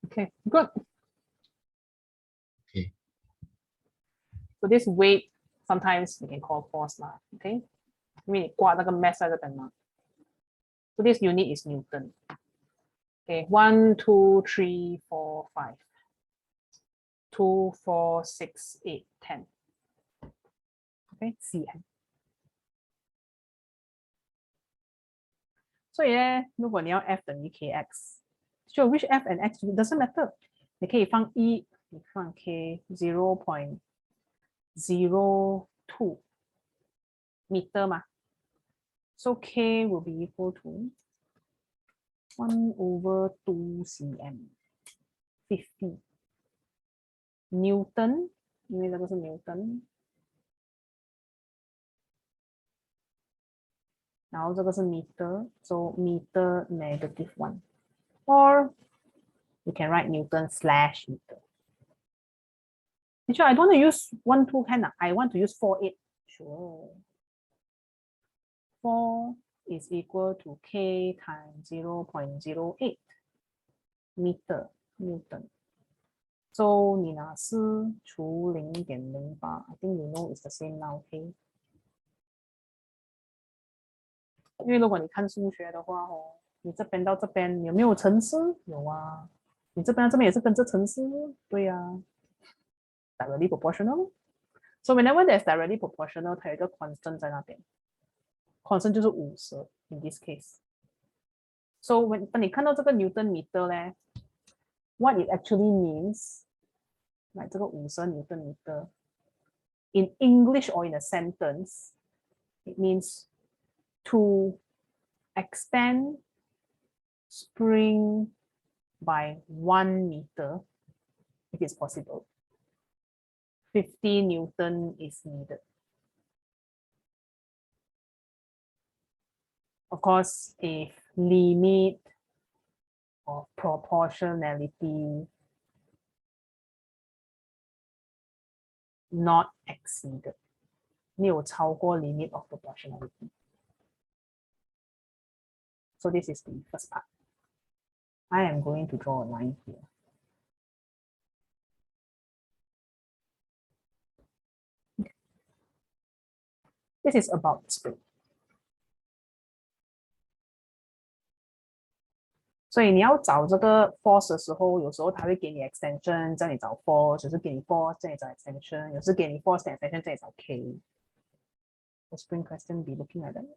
Okay, good. Okay. So this weight sometimes we can call force lah. Okay. 因为你挂那个 mass 在这边嘛。So this unit is Newton. Okay, 1, 2, 3, 4, 5. 2, 4, 6, 8, 10. Okay, cm. 所以呢，如果你要 F 等于 kx， 就 which F and x doesn't matter。你可以放1，你放 k 0.02 meter 嘛。So k will be equal to 1/2 cm, 50 Newton， 因为这个是 Newton， 然后这个是 meter， so meter -1， or you can write Newton/meter. Actually, I don't want to use 1, 2 can. I want to use 4, 8. Sure. 4 is equal to k times 0.08 meter Newton. So 你拿4除0.08 I think you know it's the same now, okay? 因为如果你看数学的话哦，你这边到这边有没有乘式？有啊。你这边到这边也是跟着乘式，对啊。directly proportional. So whenever there's directly proportional, 它有一个 constant 在那边。constant 就是50 in this case. So when 当你看到这个 Newton meter 呢 what it actually means, 来这个50 Newton meter, in English or in a sentence, it means to extend spring by 1 meter if it's possible. 50 Newton is needed. Of course, if limit of proportionality not exceeded, 没有超过 limit of proportionality. So this is the first part. I am going to draw a line here. Okay. This is about the spring. 所以你要找这个 force 的时候，有时候它会给你 extension， 叫你找 force， 有时给你 force， 叫你找 extension， 有时给你 force 的 extension， 叫你找 k. The spring question be looking like that.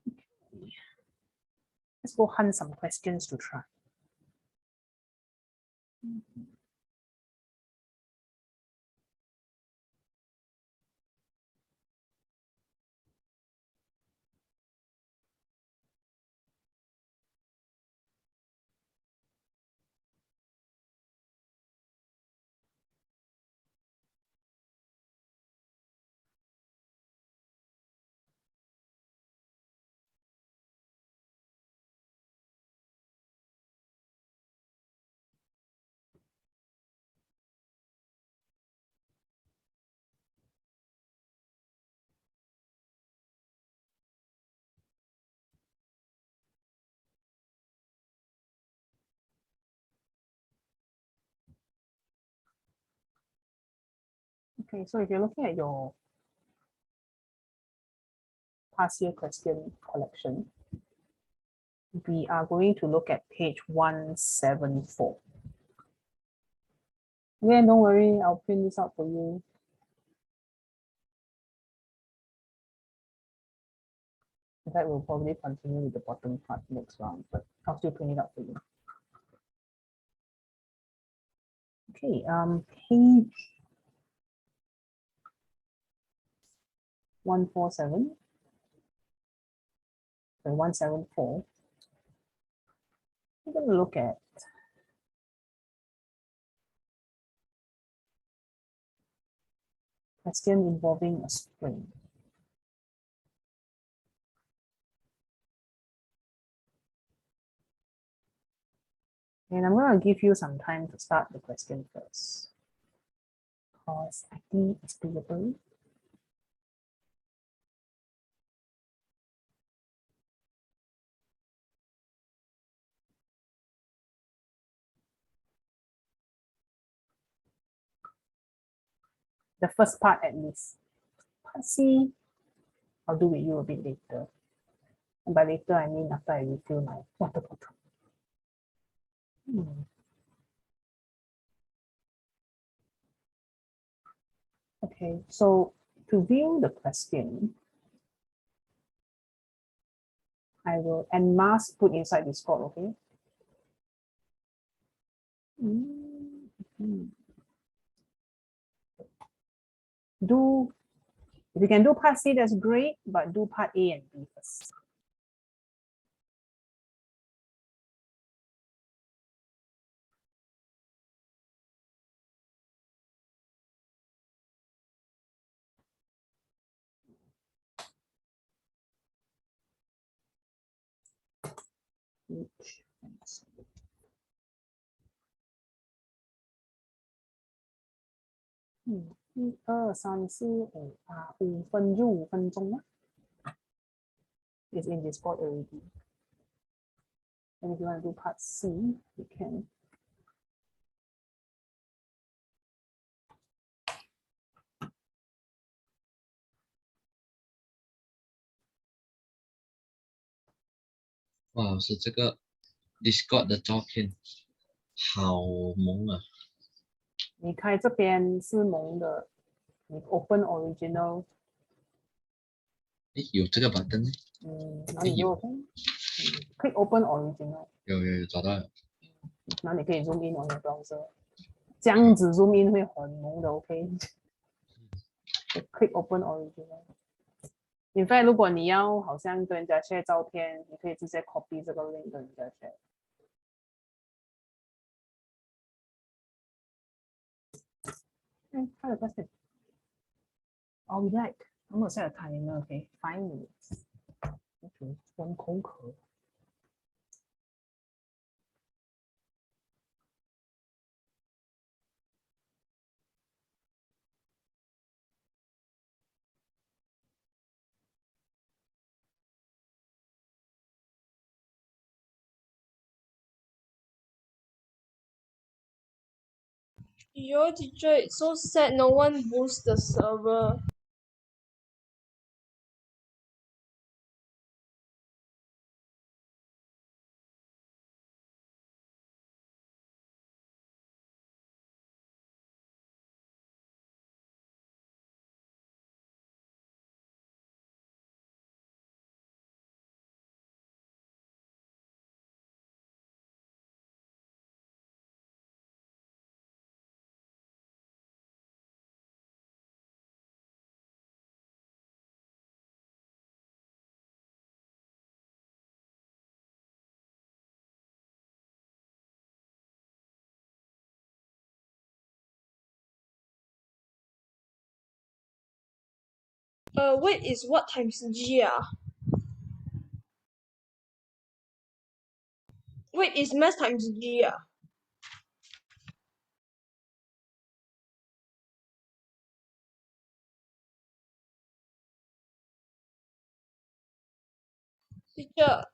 Okay. Let's go hunt some questions to try. Okay, so if you're looking at your past year question collection, we are going to look at page 174. Again, don't worry, I'll print this out for you. In fact, we'll probably continue with the bottom part next round, but I'll still print it out for you. Okay, page 147, so 174. We're going to look at question involving a spring. And I'm going to give you some time to start the question first, because I think it's doable. The first part at least. Part C, I'll do with you a bit later. And by later, I mean after I refill my water bottle. Okay, so to view the question, I will en masse put inside Discord, okay? If you can do part C, that's great, but do part A and B first. Each. 1、2、3、4、5、5分就5分钟了。is in Discord already. And if you want to do part C, you can.哇，老师，这个 Discord 的照片好萌啊！你开这边是萌的，你 Open Original，诶，有这个 button 呢？然后你就click Open Original，有找到了。然后你可以 zoom in on your browser，这样子 zoom in 会很萌的 ，OK？ click Open Original。In fact， 如果你要好像跟人家 share 照片，你可以直接 copy 这个 link 跟人家 share。还有个是 ，Oh, we like， I'm gonna set a timer, okay? 5 minutes。关空壳。Your teacher is so sad no one boosts the server. Wait, is what times G ah? Wait, is math times G ah? Teacher,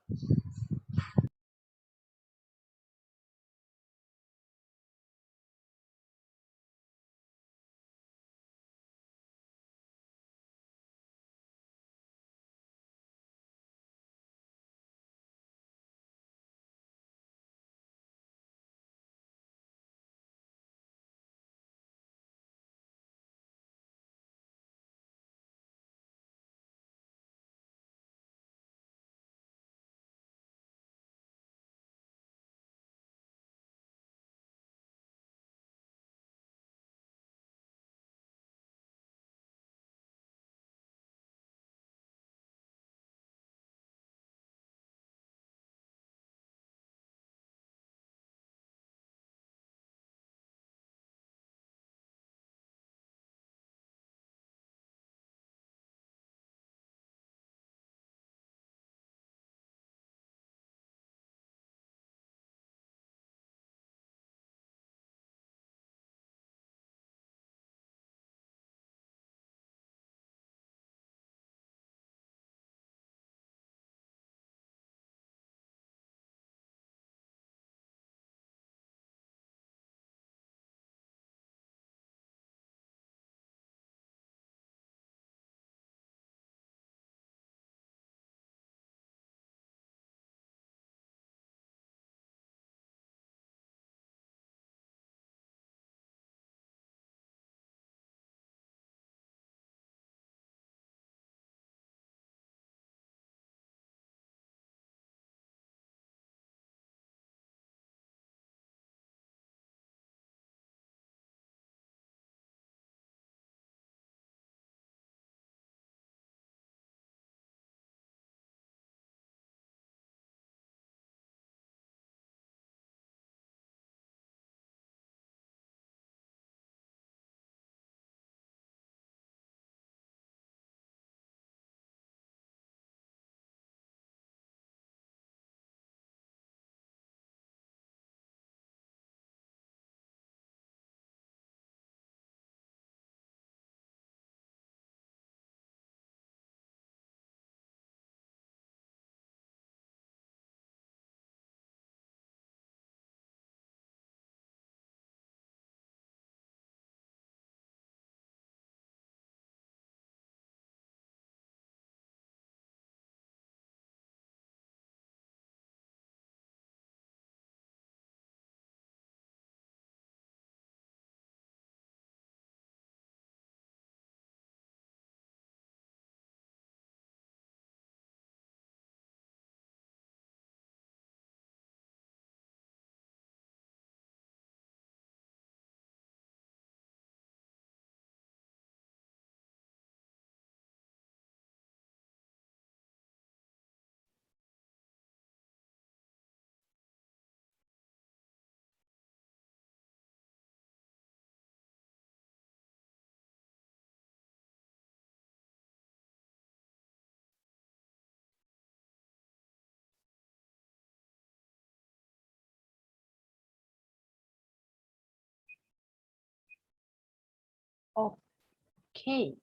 Okay,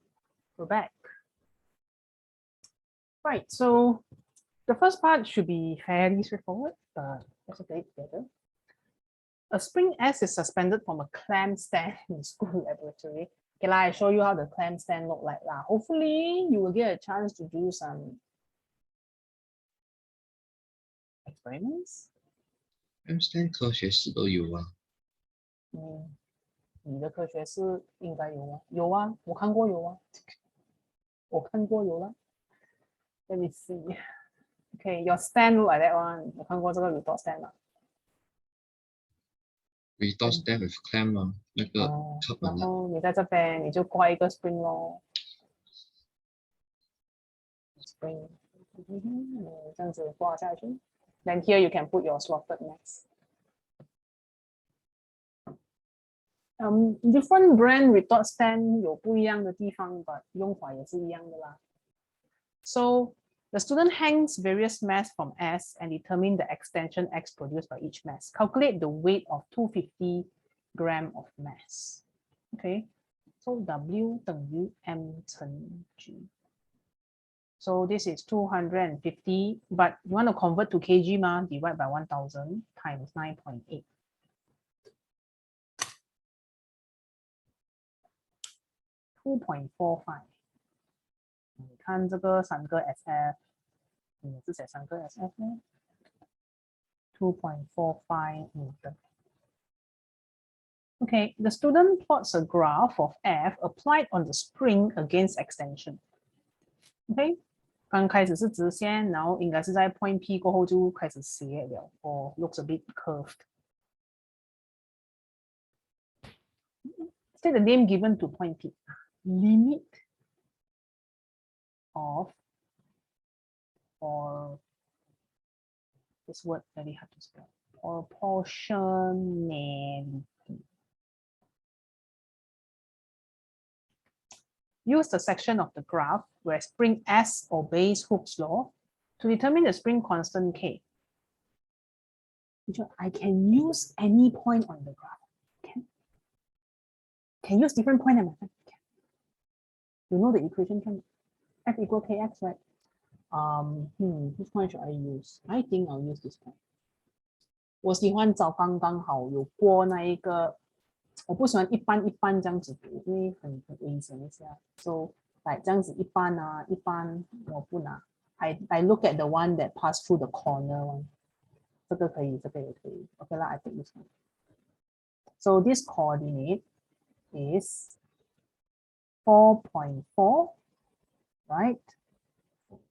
we're back. Right, so the first part should be fairly straightforward. Let's look at it together. A spring S is suspended from a clamp stand in school laboratory. Okay, I show you how the clamp stand look like. Hopefully, you will get a chance to do some experiments. clamp stand 科学史都有啊。你的科学是应该有吗？有啊，我看过有啊，我看过有了。Let me see. Okay, your stand look like that one. 我看过这个 retort stand 了。retort stand with clamp 啊，那个靠然本的。后你在这边你就挂一个 spring 咯 ，spring， 这样子挂下去。Then here you can put your slotted mass. Different brand retort stand 有不一样的地方 ，but 用法也是一样的啦。So the student hangs various mass from S and determine the extension X produced by each mass. Calculate the weight of 250 gram of mass. Okay, so W 等于 M 乘 G. So this is 250, but you want to convert to kg ma, divide by 1000 times 9.8. 2.45. 你看这个3个 SF， 你是写3个 SF 呢 2.45 Newton. Okay, the student plots a graph of F applied on the spring against extension. Okay, 刚开始是直线，然后应该是在 point P 过后就开始斜了 or looks a bit curved. State the name given to point P. Limit of, or this word very hard to spell, proportionality. Use the section of the graph where spring S obeys Hooke's law to determine the spring constant K. I can use any point on the graph. Can use different point. You know the equation can F equal KX, right? Which point should I use? I think I'll use this point. 我喜欢找刚刚好有过那一个，我不喜欢一般一般这样子读，因为很危险一下。So like 这样子一般啊，一般我不拿。I look at the one that pass through the corner one. 这个可以，这个也可以。Okay 啦 I take this one. So this coordinate is 4.4, right?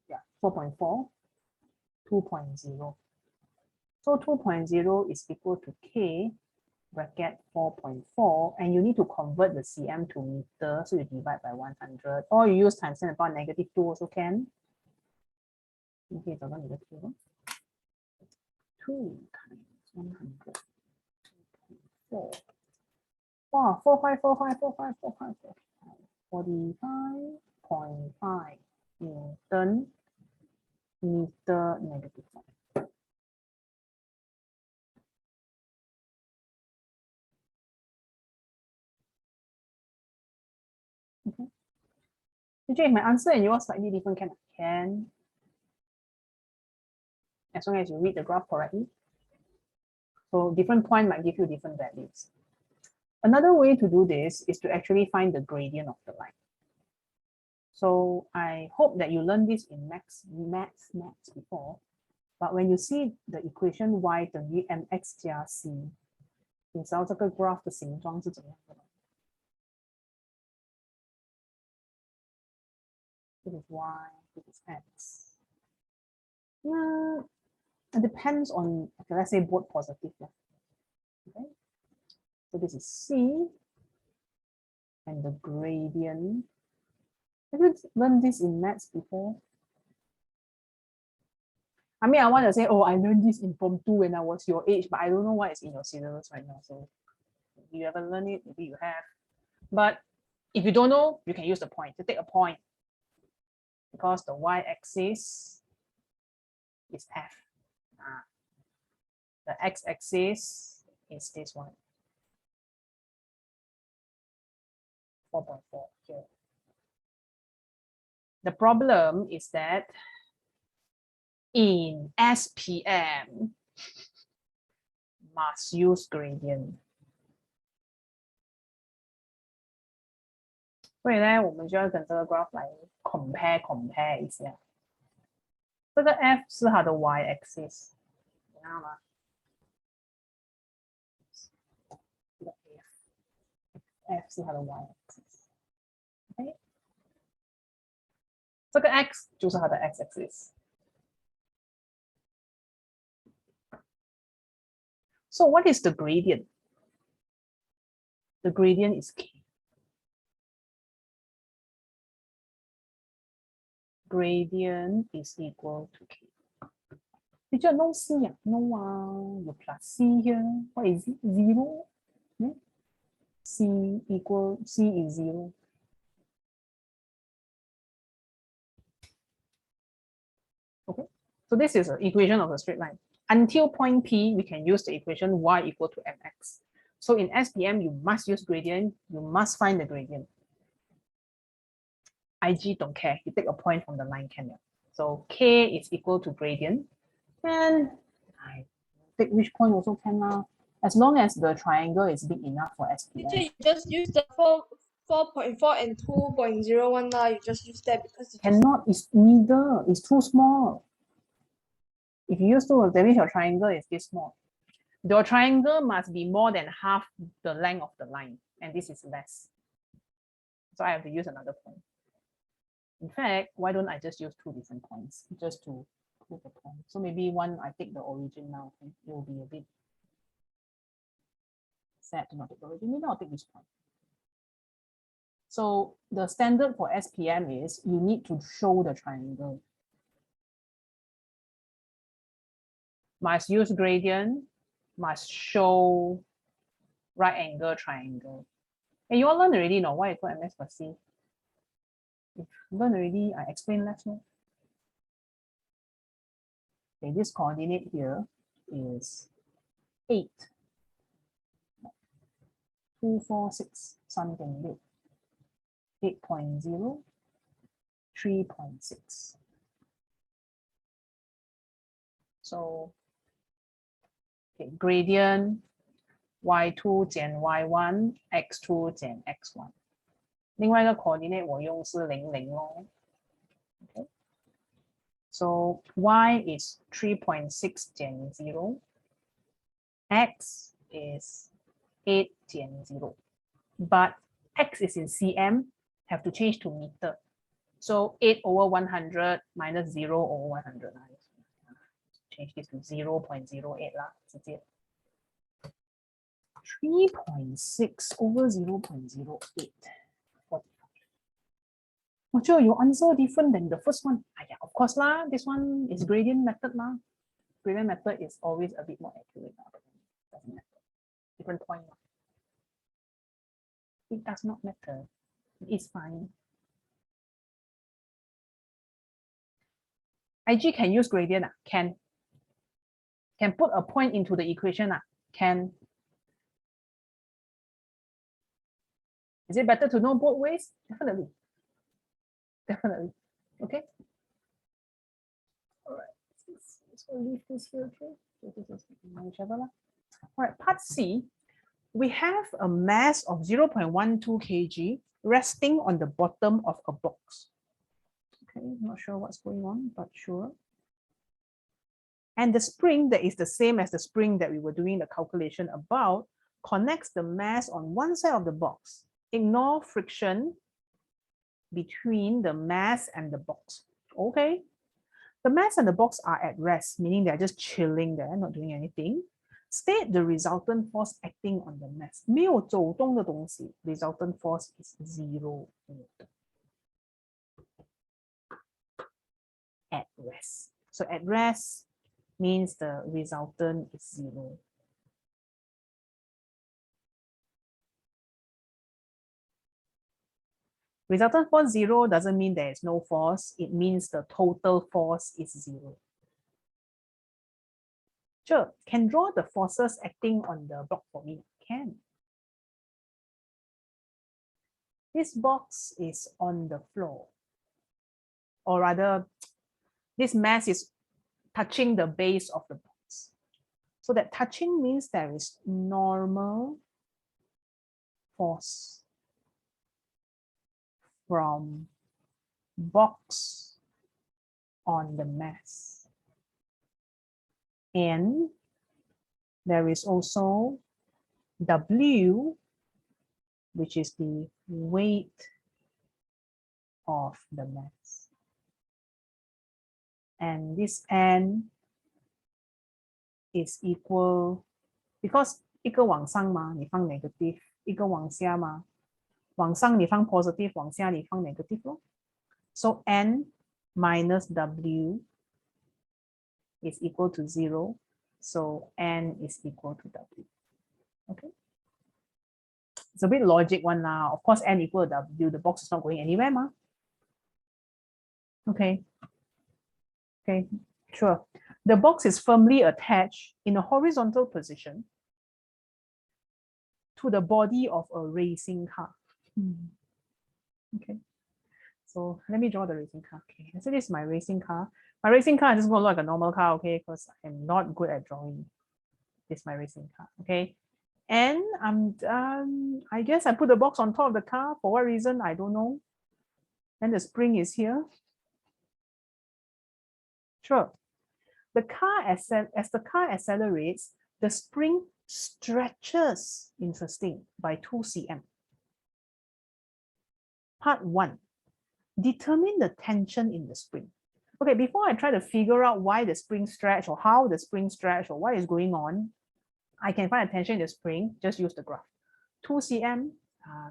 Yeah, 4.4, 2.0. So 2.0 is equal to K bracket 4.4, and you need to convert the cm to meter, so you divide by 100, or you use times 10 upon -2 also can. Okay, so 2 times 100. 4. Wow, 45454545. 45.5 Newton meter -1. Okay. If my answer and yours slightly different, can. As long as you read the graph correctly. So different point might give you different values. Another way to do this is to actually find the gradient of the line. So I hope that you learned this in maths before. But when you see the equation y 等于 mx 加 c， 你知道这个 graph 的形状是怎么样的吗？ This is y, this is x. It depends on, okay, let's say both positive. Okay. So this is C, and the gradient. Have you learned this in maths before? I mean, I want to say, oh, I learned this in Form 2 when I was your age, but I don't know what is in your syllabus right now. So if you haven't learned it, maybe you have. But if you don't know, you can use the point to take a point, because the y-axis is F. The x-axis is this one. 4.4 here. The problem is that in SPM, must use gradient. 所以呢，我们就要跟这个 graph 来 compare 一下。这个 F 是它的 y-axis， 你看到吗？这个 F 是它的 y-axis，OK， 这个 x 就是它的 x-axis。So what is the gradient? The gradient is k. Gradient is equal to k. Did you know C? No, you plus C here. What is it? 0? Yeah. C is 0. Okay. So this is an equation of a straight line. Until point P, we can use the equation y equal to mx. So in SPM, you must use gradient. You must find the gradient. IG don't care. You take a point from the line can. So K is equal to gradient. And I take which point also can now. As long as the triangle is big enough for SPM. Teacher, you just use the 4.4 and 2.01 now. You just use that because you cannot. It's neither. It's too small. If you use 2, that means your triangle is this small. Your triangle must be more than half the length of the line, and this is less. So I have to use another point. In fact, why don't I just use 2 different points just to prove a point? So maybe one, I take the origin now. It will be a bit sad to not take the origin. Maybe I'll take this point. So the standard for SPM is you need to show the triangle. Must use gradient, must show right angle triangle. And you all learn already, no? Why I put MS plus C? If you learn already, I explain less. No? Okay, this coordinate here is 8, 2, 4, 6, something big. 8.0, 3.6. So, okay, gradient y2 减 y1 x2 减 x1。另外一个 coordinate 我用是00咯。Okay. So y is 3.6 减 0, x is 8 减 0. But x is in cm, have to change to meter. So 8 over 100 minus 0 over 100. Change this to 0.08 lah, 直接。3.6 over 0.08. 我觉得 your answer different than the first one. Of course lah, this one is gradient method lah. Gradient method is always a bit more accurate. Doesn't matter. Different point. It does not matter. It's fine. IG can use gradient. Can put a point into the equation. Can. Is it better to know both ways? Definitely. Definitely. Okay. All right. Let's leave this here. Okay. So this is whichever. All right. Part C. We have a mass of 0.12 kg resting on the bottom of a box. Okay. Not sure what's going on, but sure. And the spring that is the same as the spring that we were doing the calculation about connects the mass on one side of the box. Ignore friction between the mass and the box. Okay. The mass and the box are at rest, meaning they're just chilling there, not doing anything. State the resultant force acting on the mass. 没有走动的东西, resultant force is 0 Newton. At rest. So at rest means the resultant is 0. Resultant force 0 doesn't mean there is no force. It means the total force is 0. Sure, can draw the forces acting on the block for me? Can. This box is on the floor. or rather, this mass is touching the base of the box. So that touching means there is normal force from box on the mass. And there is also W, which is the weight of the mass. And this N is equal, because 一个往上嘛，你放 negative， 一个往下嘛，往上你放 positive， 往下你放 negative 咯。So N minus W is equal to 0. So N is equal to W. Okay. It's a bit logic one now. Of course, N equal to W. The box is not going anywhere, ma. Okay. Okay, sure. The box is firmly attached in a horizontal position to the body of a racing car. Okay. So let me draw the racing car. Okay, so this is my racing car. My racing car is just going to look like a normal car, okay, because I'm not good at drawing. This is my racing car, okay. And I guess I put the box on top of the car. For what reason? I don't know. And the spring is here. Sure. The car, as the car accelerates, the spring stretches, interesting, by 2 cm. Part 1. Determine the tension in the spring. Okay, before I try to figure out why the spring stretch or how the spring stretch or what is going on, I can find a tension in the spring, just use the graph. 2 cm,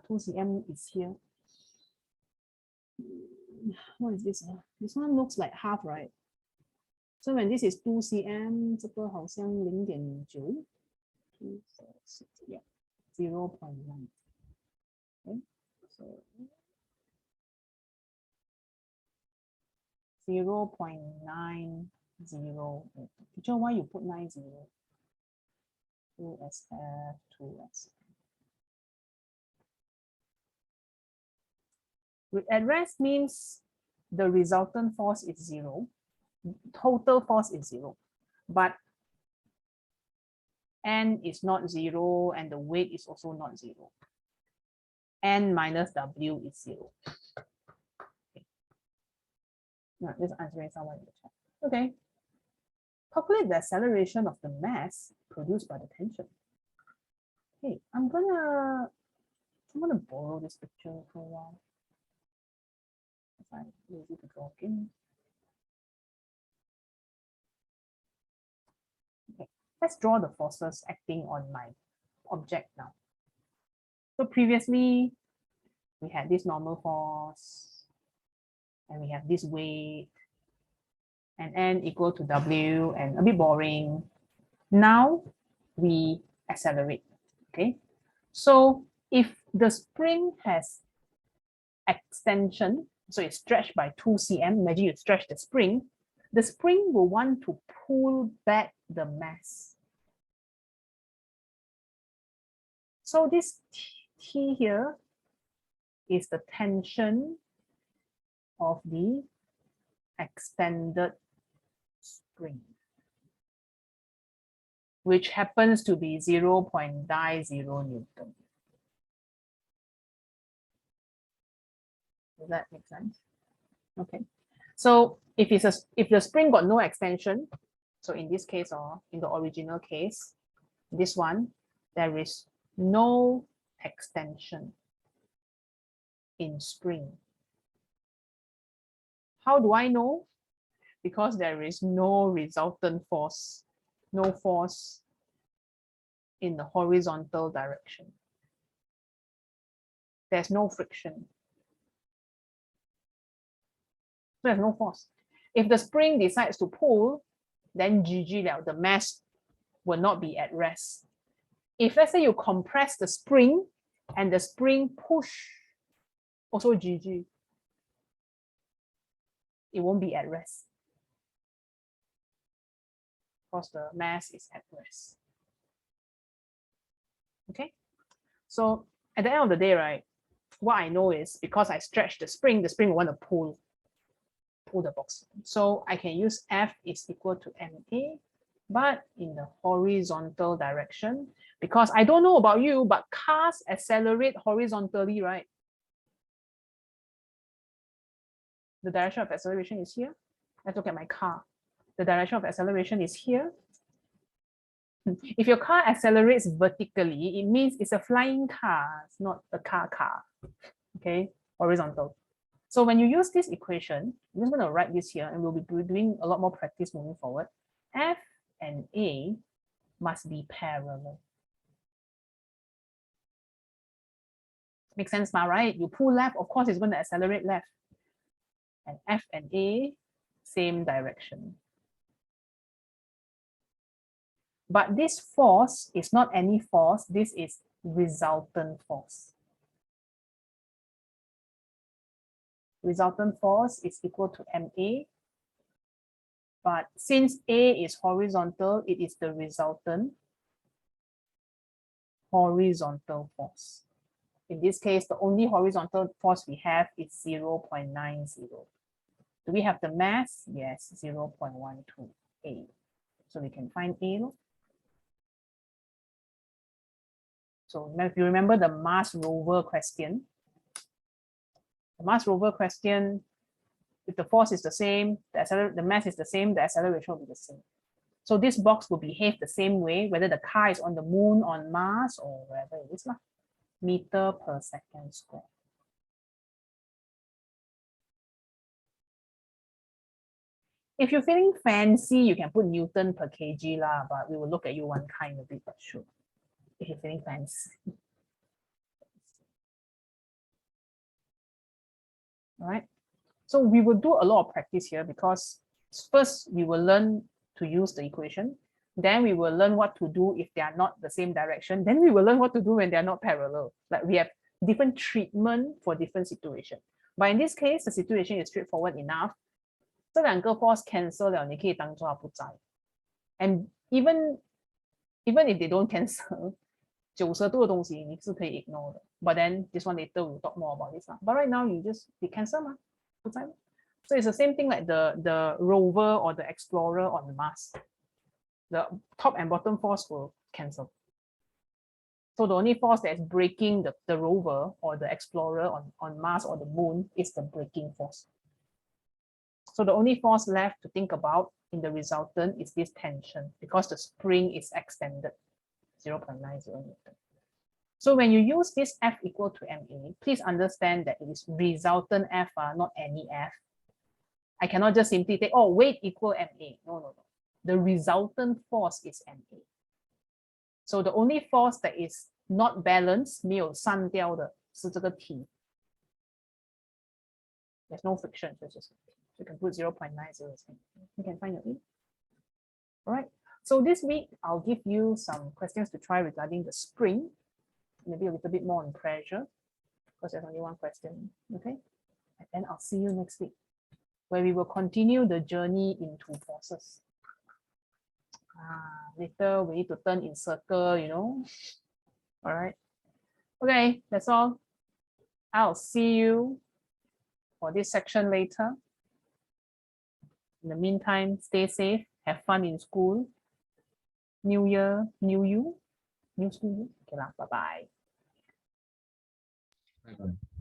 2 cm is here. What is this? This one looks like half, right? So when this is 2 cm, 这个好像 0.9, 2, 4, 6, yeah, 0.1. Okay, so 0.90. Teacher, why you put 90? 2SF, 2SF. At rest means the resultant force is 0. Total force is 0. But N is not 0 and the weight is also not 0. N minus W is 0. Okay. Now, just answering someone in the chat. Okay. Calculate the acceleration of the mass produced by the tension. Okay, I'm gonna borrow this picture for a while. If I'm lazy to draw again. Okay, let's draw the forces acting on my object now. So previously, we had this normal force, and we have this weight, and N equal to W, and a bit boring. Now we accelerate, okay? So if the spring has extension, so it's stretched by 2 cm, imagine you stretch the spring will want to pull back the mass. So this T here is the tension of the extended spring, which happens to be 0.90 Newton. Does that make sense? Okay. So if the spring got no extension, so in this case or in the original case, this one, there is no extension in spring. How do I know? Because there is no resultant force, no force in the horizontal direction. There's no friction. There's no force. If the spring decides to pull, then GG, the mass will not be at rest. If let's say you compress the spring and the spring push, also GG. It won't be at rest because the mass is at rest. Okay, so at the end of the day, right, what I know is because I stretch the spring will want to pull pull the box. So I can use F is equal to ma, but in the horizontal direction, because I don't know about you, but cars accelerate horizontally, right? The direction of acceleration is here. Let's look at my car. The direction of acceleration is here. If your car accelerates vertically, it means it's a flying car, it's not a car. Okay, horizontal. So when you use this equation, I'm just going to write this here, and we'll be doing a lot more practice moving forward. F and A must be parallel. Makes sense now, right? You pull left, of course, it's going to accelerate left. And F and A, same direction. But this force is not any force. This is resultant force. Resultant force is equal to ma. But since A is horizontal, it is the resultant horizontal force. In this case, the only horizontal force we have is 0.90. Do we have the mass? Yes, 0.12A. So we can find A. So if you remember the Mars rover question, the Mars rover question, if the force is the same, the mass is the same, the acceleration will be the same. So this box will behave the same way, whether the car is on the moon, on Mars, or wherever it is, meter per second square. If you're feeling fancy, you can put Newton per kg lah, but we will look at you one kind of bit, but sure. If you're feeling fancy. All right. So we will do a lot of practice here, because first we will learn to use the equation. Then we will learn what to do if they are not the same direction. Then we will learn what to do when they are not parallel. Like we have different treatment for different situations. But in this case, the situation is straightforward enough. 这两个 force cancel 了，你可以当作它不在。And even if they don't cancel, 90度的东西你是可以 ignore 的。But then this one later we'll talk more about this. But right now you just they cancel 嘛，不在。So it's the same thing like the rover or the explorer on Mars. The top and bottom force will cancel. So the only force that is breaking the rover or the explorer on Mars or the moon is the braking force. So the only force left to think about in the resultant is this tension, because the spring is extended 0.90 Newton. So when you use this F equal to ma, please understand that it is resultant F, not any F. I cannot just simply take, oh, weight equal ma. No. The resultant force is ma. So the only force that is not balanced, 没有散掉的是这个体. There's no friction, so you can put 0.90. You can find your E. All right. So this week, I'll give you some questions to try regarding the spring, maybe a little bit more on pressure, because there's only one question. Okay. And then I'll see you next week, where we will continue the journey into forces. Later we need to turn in circle, you know. All right. Okay, that's all. I'll see you for this section later. In the meantime, stay safe, have fun in school. New year, new you, new school. Okay, bye-bye. Bye-bye.